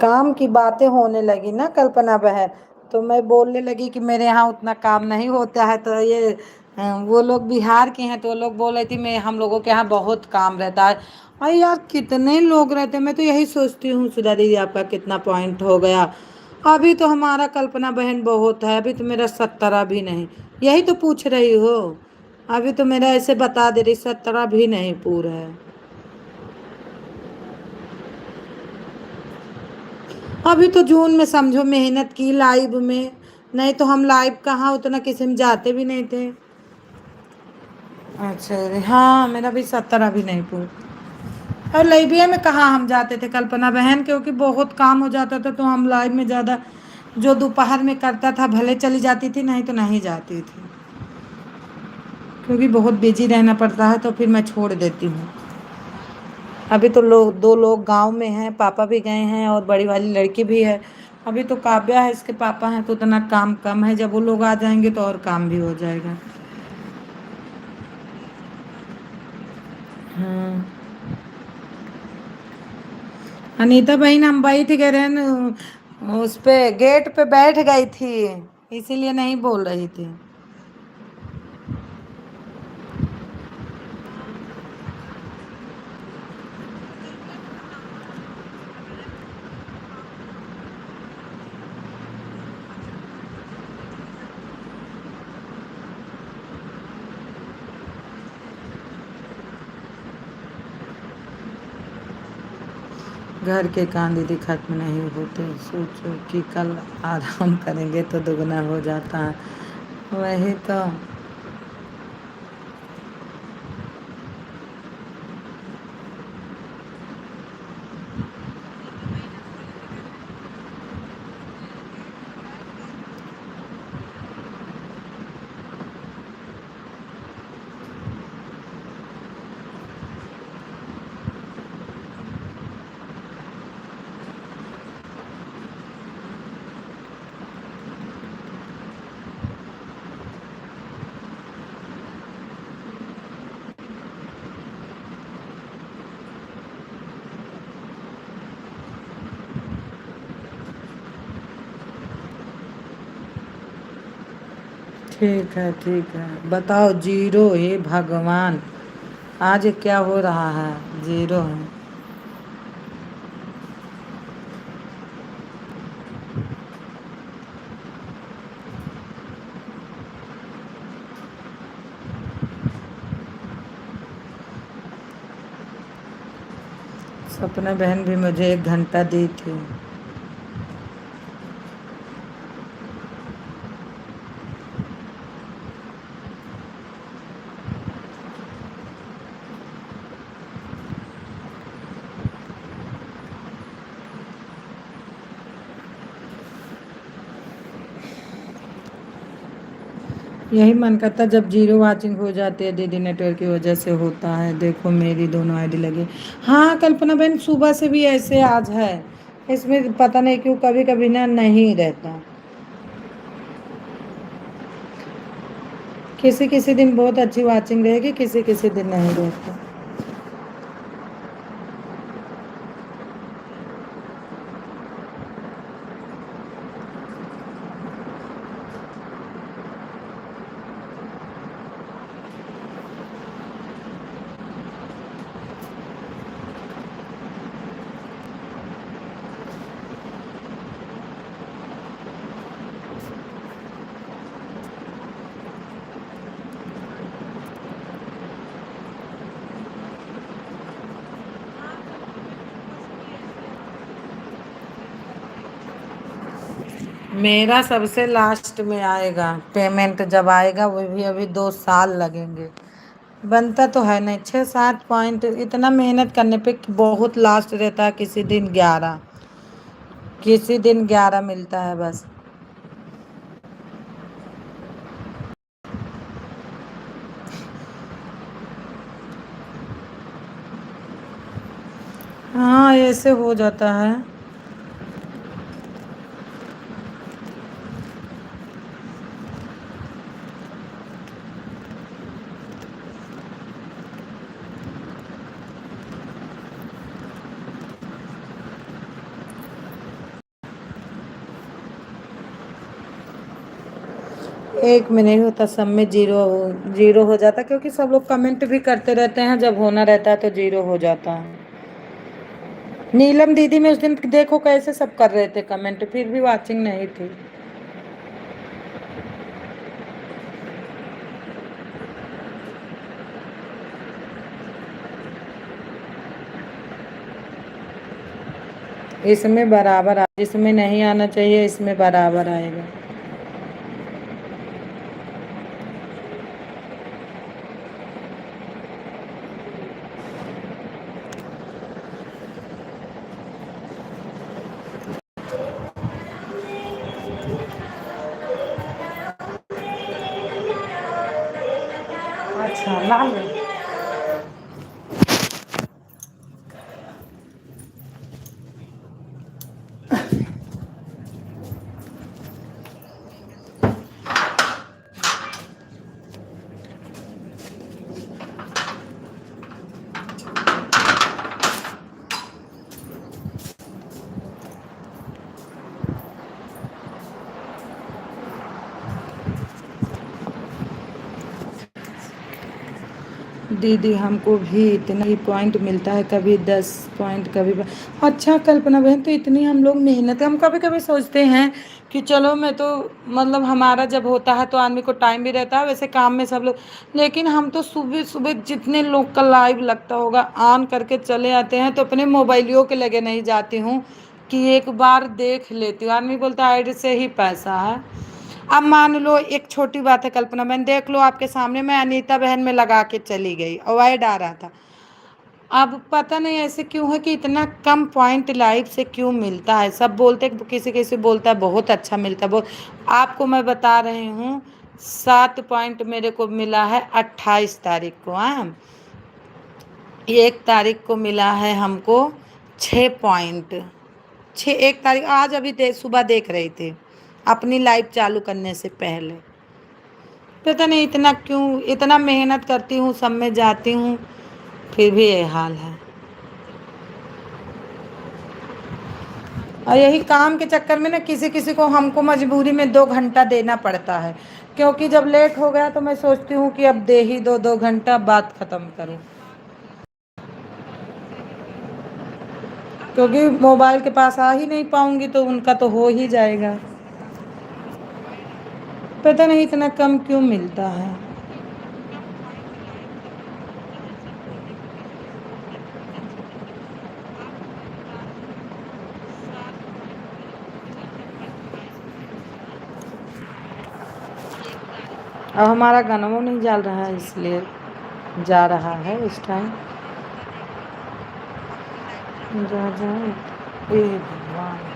काम की बातें होने लगी ना कल्पना बहन, तो मैं बोलने लगी कि मेरे यहाँ उतना काम नहीं होता है, तो ये वो लोग बिहार के हैं तो वो लोग बोल रही थी मैं हम लोगों के यहाँ बहुत काम रहता है। अरे यार कितने लोग रहते हैं, मैं तो यही सोचती हूँ सुधा दीदी आपका कितना पॉइंट हो गया। अभी तो हमारा कल्पना बहन बहुत है, अभी तो मेरा 17 भी नहीं। यही तो पूछ रही हो, अभी तो मेरा ऐसे बता दे रही 17 भी नहीं पूरा है। अभी तो जून में समझो मेहनत की लाइव में, नहीं तो हम लाइव कहाँ उतना किसी में जाते भी नहीं थे। अच्छा हाँ मेरा भी 17 भी नहीं पूरा। और लाइब्रेरी में कहाँ हम जाते थे कल्पना बहन, क्योंकि बहुत काम हो जाता था तो हम लाइव में ज़्यादा जो दोपहर में करता था भले चली जाती थी, नहीं तो नहीं जाती थी, क्योंकि बहुत बिजी रहना पड़ता है तो फिर मैं छोड़ देती हूँ। अभी तो लोग दो लोग गांव में हैं, पापा भी गए हैं और बड़ी वाली लड़की भी है। अभी तो काव्या है इसके पापा हैं तो उतना काम कम है, जब वो लोग आ जाएंगे तो और काम भी हो जाएगा। हाँ अनीता बहन हम बैठ गए रहे न, उस पे गेट पे बैठ गई थी, इसीलिए नहीं बोल रही थी। घर के काम दीदी खत्म नहीं होते, सोचो कि कल आराम करेंगे तो दुगना हो जाता है। वही तो। ठीक है बताओ जीरो, हे भगवान आज क्या हो रहा है, जीरो है। सपना बहन भी मुझे 1 घंटा दी थी। यही मन करता जब जीरो वाचिंग हो जाती है दीदी, नेटवर्क की वजह से होता है। देखो मेरी दोनों आईडी लगी। हाँ कल्पना बहन सुबह से भी ऐसे आज है, इसमें पता नहीं क्यों कभी कभी ना नहीं रहता। किसी किसी दिन बहुत अच्छी वाचिंग रहेगी, किसी किसी दिन नहीं रहती। मेरा सबसे लास्ट में आएगा पेमेंट, जब आएगा वो भी अभी 2 साल लगेंगे। बनता तो है नहीं, 6-7 पॉइंट इतना मेहनत करने पे बहुत लास्ट रहता है, किसी दिन 11, किसी दिन 11 मिलता है बस। हाँ ऐसे हो जाता है। एक में नहीं होता, सब में जीरो जीरो हो जाता, क्योंकि सब लोग कमेंट भी करते रहते हैं, जब होना रहता है तो जीरो हो जाता है। नीलम दीदी में उस दिन देखो कैसे सब कर रहे थे कमेंट, फिर भी वाचिंग नहीं थी। इसमें बराबर जिसमें नहीं आना चाहिए इसमें बराबर आएगा। अच्छा लाल रंग। दीदी हमको भी इतना ही पॉइंट मिलता है, कभी 10 पॉइंट कभी अच्छा कल्पना बहन, तो इतनी हम लोग मेहनत, हम कभी कभी सोचते हैं कि चलो मैं तो मतलब हमारा जब होता है तो आदमी को टाइम भी रहता है, वैसे काम में सब लोग, लेकिन हम तो सुबह सुबह जितने लोग का लाइव लगता होगा ऑन करके चले आते हैं, तो अपने मोबाइलियों के लगे नहीं जाती हूँ कि एक बार देख लेती हूँ। आदमी बोलता है ऐड से ही पैसा है। अब मान लो एक छोटी बात है कल्पना बहन, देख लो आपके सामने मैं अनीता बहन में लगा के चली गई और ऐड आ रहा था। अब पता नहीं ऐसे क्यों है कि इतना कम पॉइंट लाइव से क्यों मिलता है। सब बोलते किसी किसी बोलता है बहुत अच्छा मिलता है, बहुत। आपको मैं बता रही हूँ 7 पॉइंट मेरे को मिला है 28 तारीख को। हाँ, 1 तारीख को मिला है हमको 6 पॉइंट। 1 तारीख आज अभी सुबह देख रही थी अपनी लाइव चालू करने से पहले। पता नहीं इतना क्यों, इतना मेहनत करती हूँ, सब में जाती हूँ, फिर भी ये हाल है। और यही काम के चक्कर में ना किसी किसी को हमको मजबूरी में 2 घंटा देना पड़ता है, क्योंकि जब लेट हो गया तो मैं सोचती हूँ कि अब दे ही दो, 2 घंटा बात खत्म करूँ, क्योंकि मोबाइल के पास आ ही नहीं पाऊंगी तो उनका तो हो ही जाएगा। पता नहीं इतना कम क्यों मिलता है। अब हमारा गनवो नहीं जल रहा है इसलिए जा रहा है इस टाइम। जा जाए हे भगवान।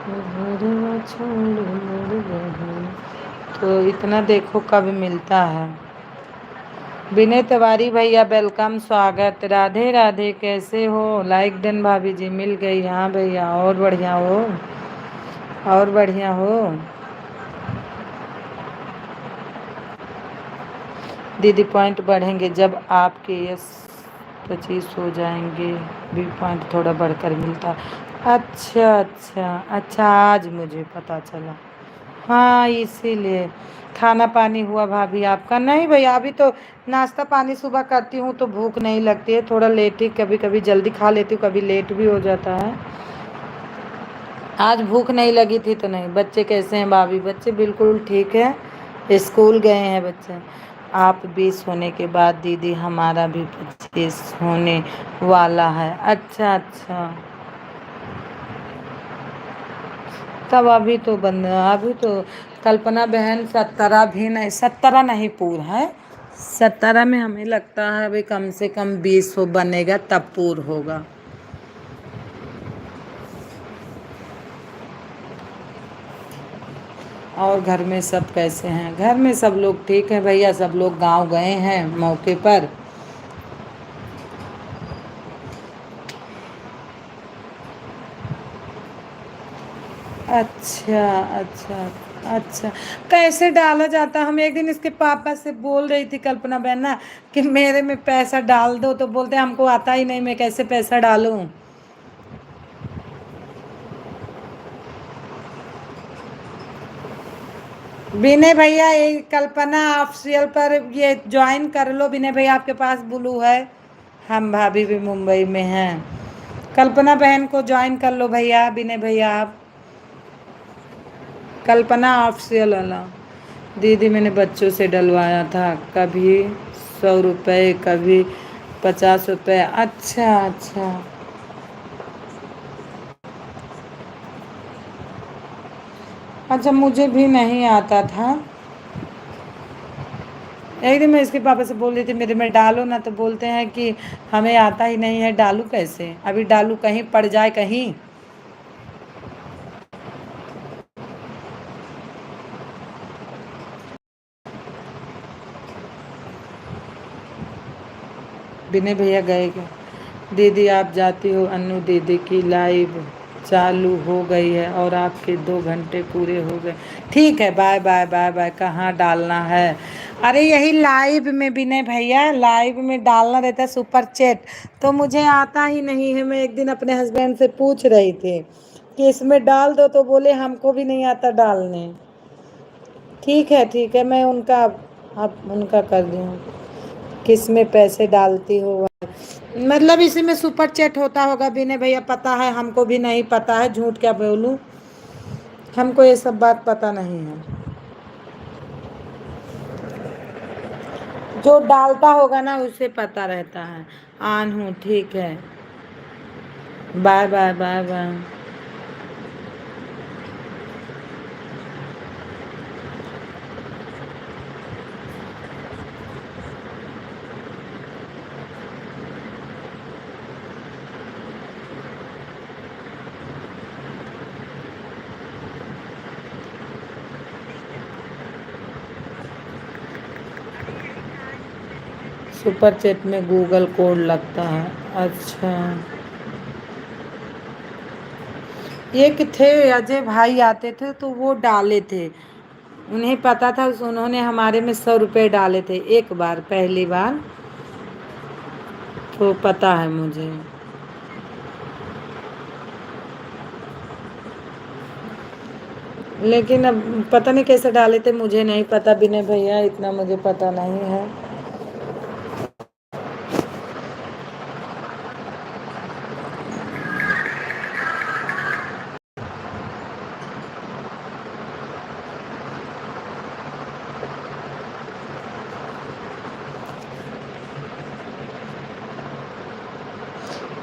घरवा छोड़ मोर बहन। तो इतना देखो कब मिलता है। विनय तिवारी भैया वेलकम, स्वागत, राधे राधे, कैसे हो? लाइक डन भाभी जी मिल गई। हाँ भैया, और बढ़िया हो, और बढ़िया हो। दीदी पॉइंट बढ़ेंगे जब आपके यस 25 हो जाएंगे, भी पॉइंट थोड़ा बढ़कर मिलता। अच्छा अच्छा अच्छा, आज मुझे पता चला। हाँ इसीलिए। खाना पानी हुआ भाभी आपका? नहीं भैया, अभी तो नाश्ता पानी सुबह करती हूँ तो भूख नहीं लगती है, थोड़ा लेट ही, कभी कभी जल्दी खा लेती हूँ, कभी लेट भी हो जाता है। आज भूख नहीं लगी थी तो नहीं। बच्चे कैसे हैं भाभी? बच्चे बिल्कुल ठीक है, स्कूल गए हैं बच्चे। आप 20 होने के बाद दीदी हमारा भी 25 होने वाला है। अच्छा अच्छा, तब अभी तो कल्पना बहन 17 भी नहीं, 17 नहीं पूरा है। 17 में हमें लगता है अभी कम से कम 20 हो बनेगा तब पूरा होगा। और घर में सब कैसे हैं? घर में सब लोग ठीक हैं भैया, सब लोग गांव गए हैं मौके पर। अच्छा अच्छा अच्छा, कैसे डाला जाता? हम एक दिन इसके पापा से बोल रही थी कल्पना बहन ना कि मेरे में पैसा डाल दो, तो बोलते हमको आता ही नहीं, मैं कैसे पैसा डालूं। विनय भैया ये कल्पना ऑफिशियल पर ये ज्वाइन कर लो। विनय भैया आपके पास ब्लू है, हम भाभी भी मुंबई में हैं। कल्पना बहन को ज्वाइन कर लो भैया, विनय भैया आप। कल्पना ऑफिशियल वाला। दीदी मैंने बच्चों से डलवाया था, कभी 100 रुपये कभी 50 रुपये। अच्छा अच्छा। अच्छा मुझे भी नहीं आता था। एक दिन मैं इसके पापा से बोल रही थी मेरे में डालो ना, तो बोलते हैं कि हमें आता ही नहीं है, डालू कैसे? अभी डालू कहीं पड़ जाए कहीं। विनय भैया गए क्या? दीदी आप जाती हो, अन्नू दीदी की लाइव चालू हो गई है और आपके 2 घंटे पूरे हो गए। ठीक है, बाय बाय बाय बाय। कहाँ डालना है? अरे यही लाइव में विनय भैया, लाइव में डालना रहता है सुपर चैट। तो मुझे आता ही नहीं है। मैं एक दिन अपने हस्बैंड से पूछ रही थी कि इसमें डाल दो, तो बोले हमको भी नहीं आता डालने। ठीक है, मैं उनका आप उनका कर दूँ। किस में पैसे डालती हो? मतलब इसी में सुपर चैट होता होगा विनय भैया, पता है हमको भी नहीं पता है, झूठ क्या बोलूं। हमको ये सब बात पता नहीं है। जो डालता होगा ना उसे पता रहता है। आन हूँ, ठीक है। Bye bye bye bye. Super chat में गूगल कोड लगता है। अच्छा। एक थे अजय भाई आते थे तो वो डाले थे, उन्हें पता था, उन्होंने हमारे में 100 रुपये डाले थे एक बार, पहली बार। तो पता है मुझे। लेकिन अब पता नहीं कैसे डाले थे, मुझे नहीं पता विनय भैया, इतना मुझे पता नहीं है।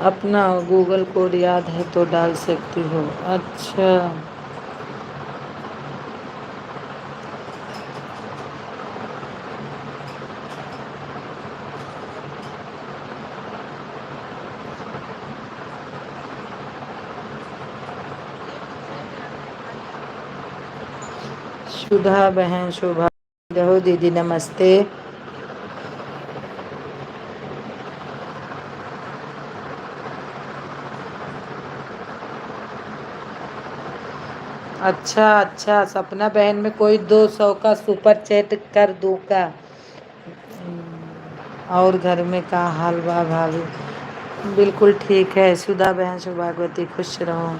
अपना गूगल कोड याद है तो डाल सकती हो। अच्छा। सुधा बहन शोभा रहो दीदी, नमस्ते। अच्छा अच्छा, सपना बहन में कोई 200 का सुपर चैट कर दूँ का? और घर में का हाल बा भाभी? बिल्कुल ठीक है सुधा बहन, सौभाग्यवती, खुश रहो।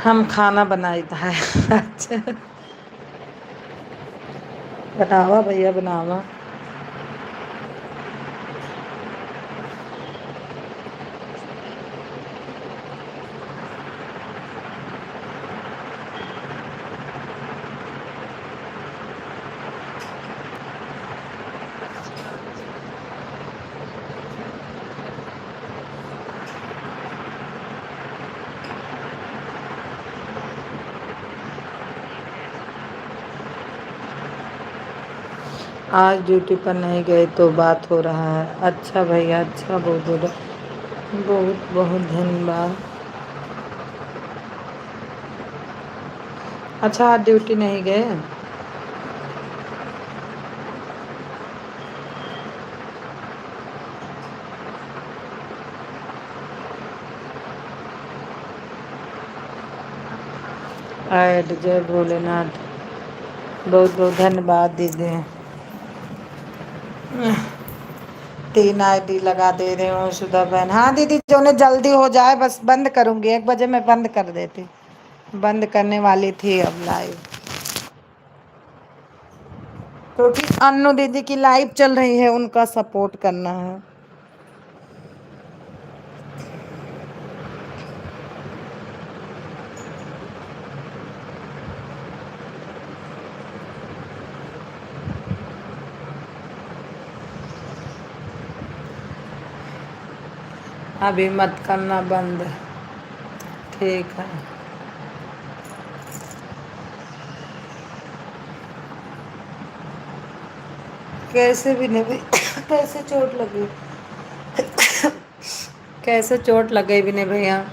हम खाना बनाई था। अच्छा। बनावा भैया बनावा। आज ड्यूटी पर नहीं गए तो बात हो रहा है। अच्छा भैया, अच्छा, बहुत बहुत बहुत बहुत धन्यवाद। अच्छा आज ड्यूटी नहीं गए? ऐड जय भोलेनाथ। बहुत बहुत धन्यवाद दीदी। 3 ID लगा दे रही हूँ सुधा बहन। हाँ दीदी, जो उन्हें जल्दी हो जाए बस बंद करूँगी, 1 बजे मैं बंद कर देती। बंद करने वाली थी अब लाइव, क्योंकि अन्नू दीदी की लाइव चल रही है, उनका सपोर्ट करना है। अभी मत करना बंद, ठीक है। कैसे भी नहीं भी कैसे चोट लगी, कैसे चोट लगे भी नहीं भैया।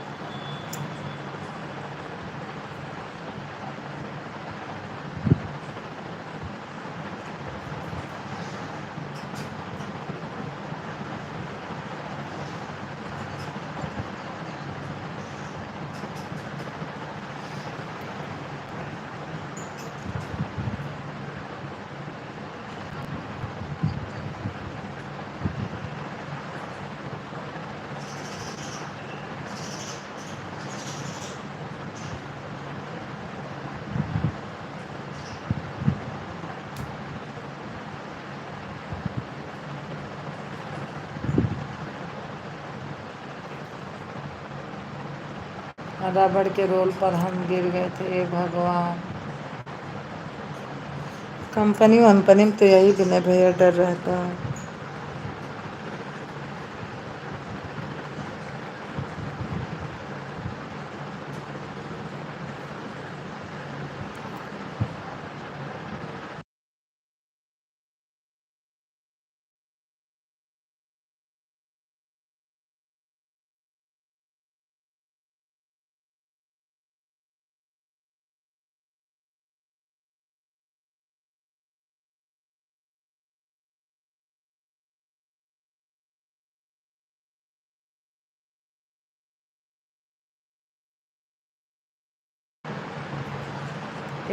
रबड़ के रोल पर हम गिर गए थे, हे भगवान। कंपनी वंपनी में तो यही विनय भैया डर रहता है।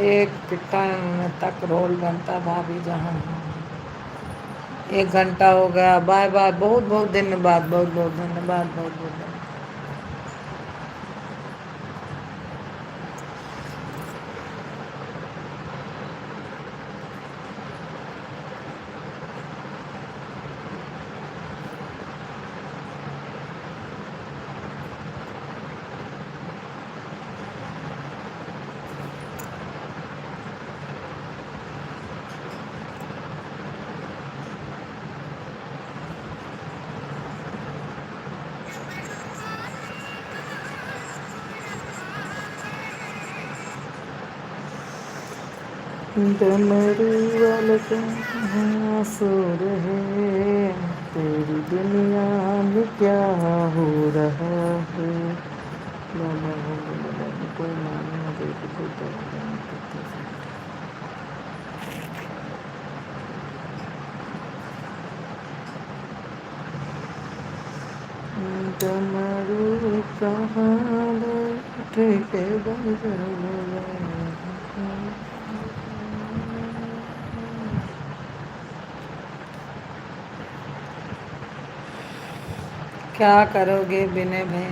एक टाइम तक रोल बनता भाभी जहाँ। 1 घंटा हो गया, बाय बाय। बहुत बहुत धन्यवाद, बहुत बहुत धन्यवाद, बहुत बहुत धन्यवाद। डमरू वाले कहाँ सो रहे, तेरी दुनिया में क्या हो रहा है। बाबा कोई मालूम नहीं। डमरू कहाँ बैठे के बजाए। क्या करोगे विनय भाई।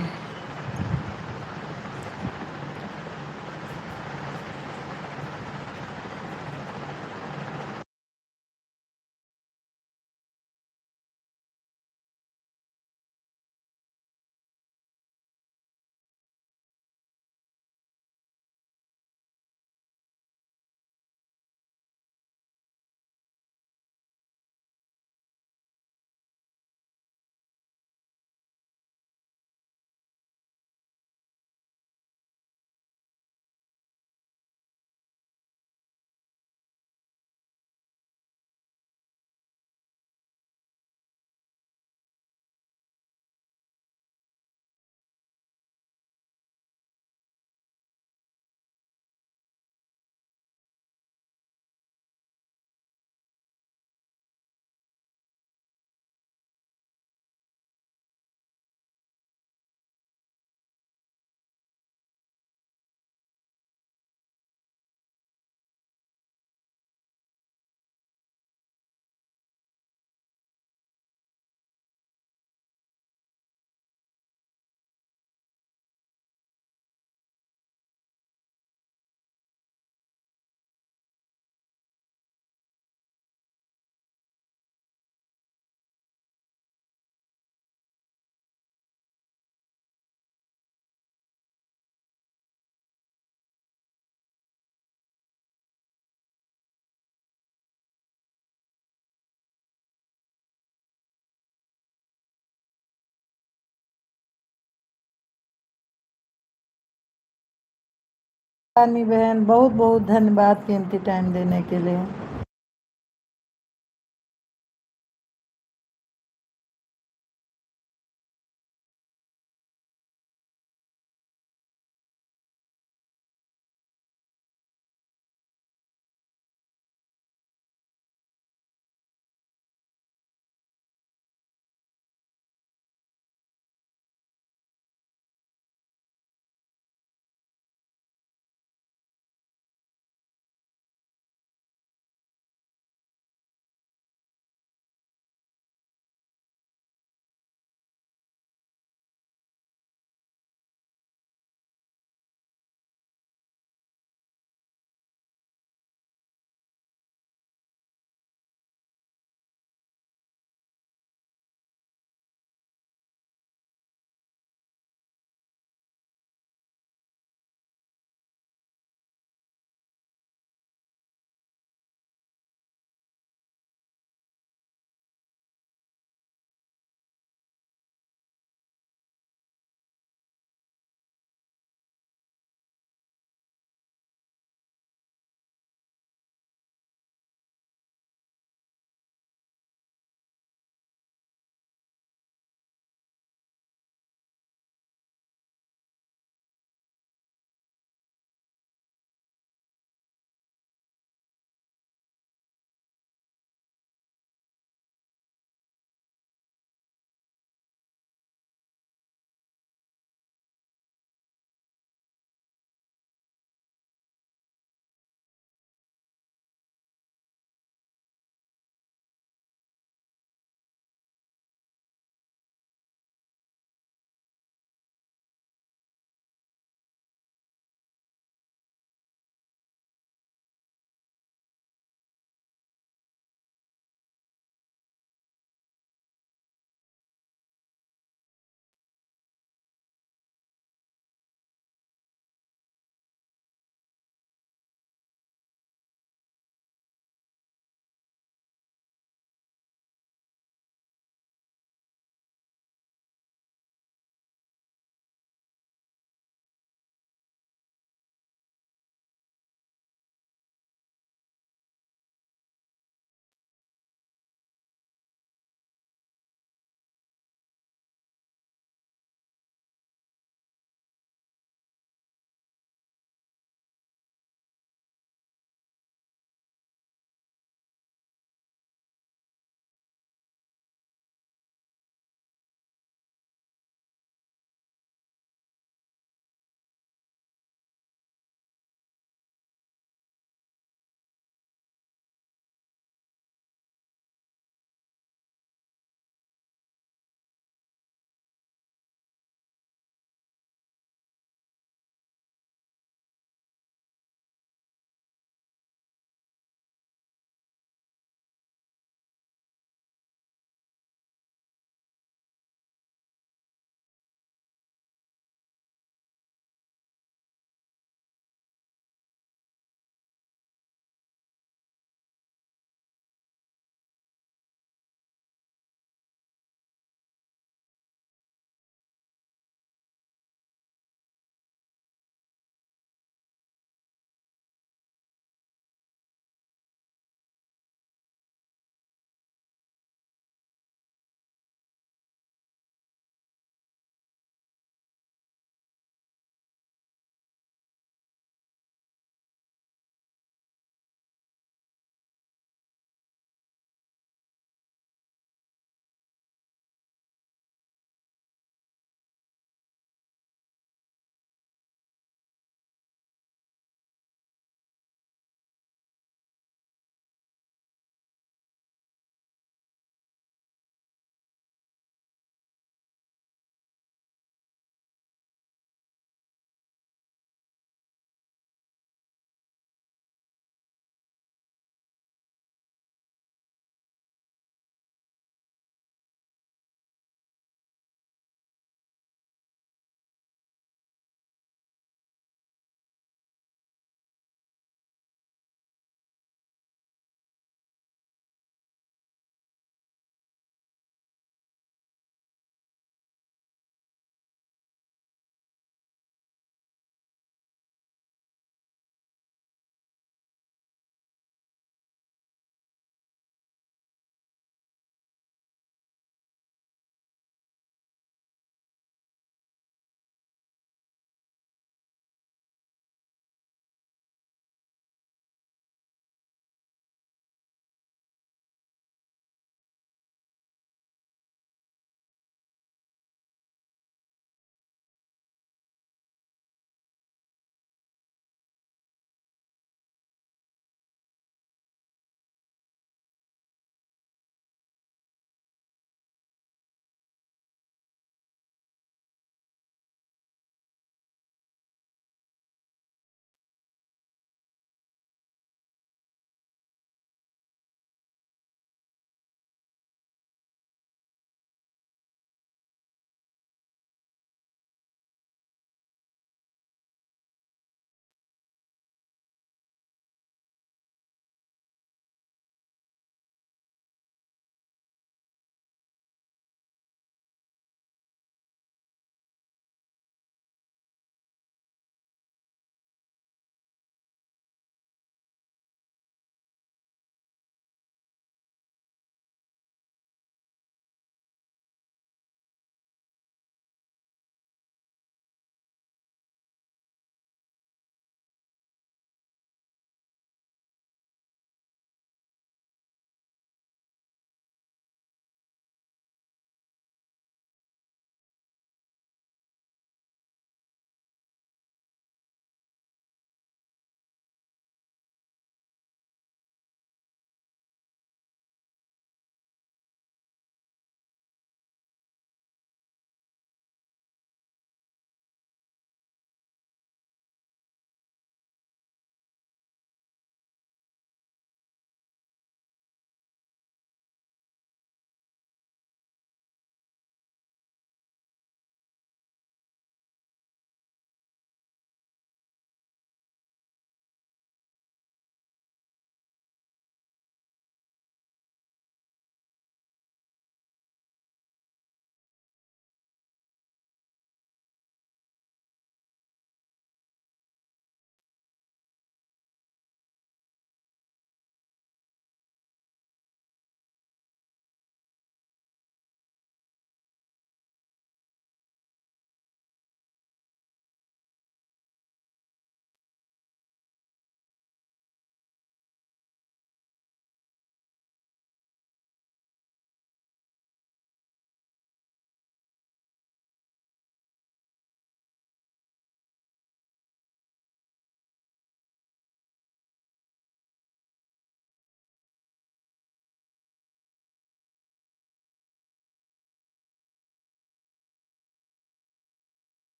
रानी बहन बहुत बहुत धन्यवाद कीमती टाइम देने के लिए।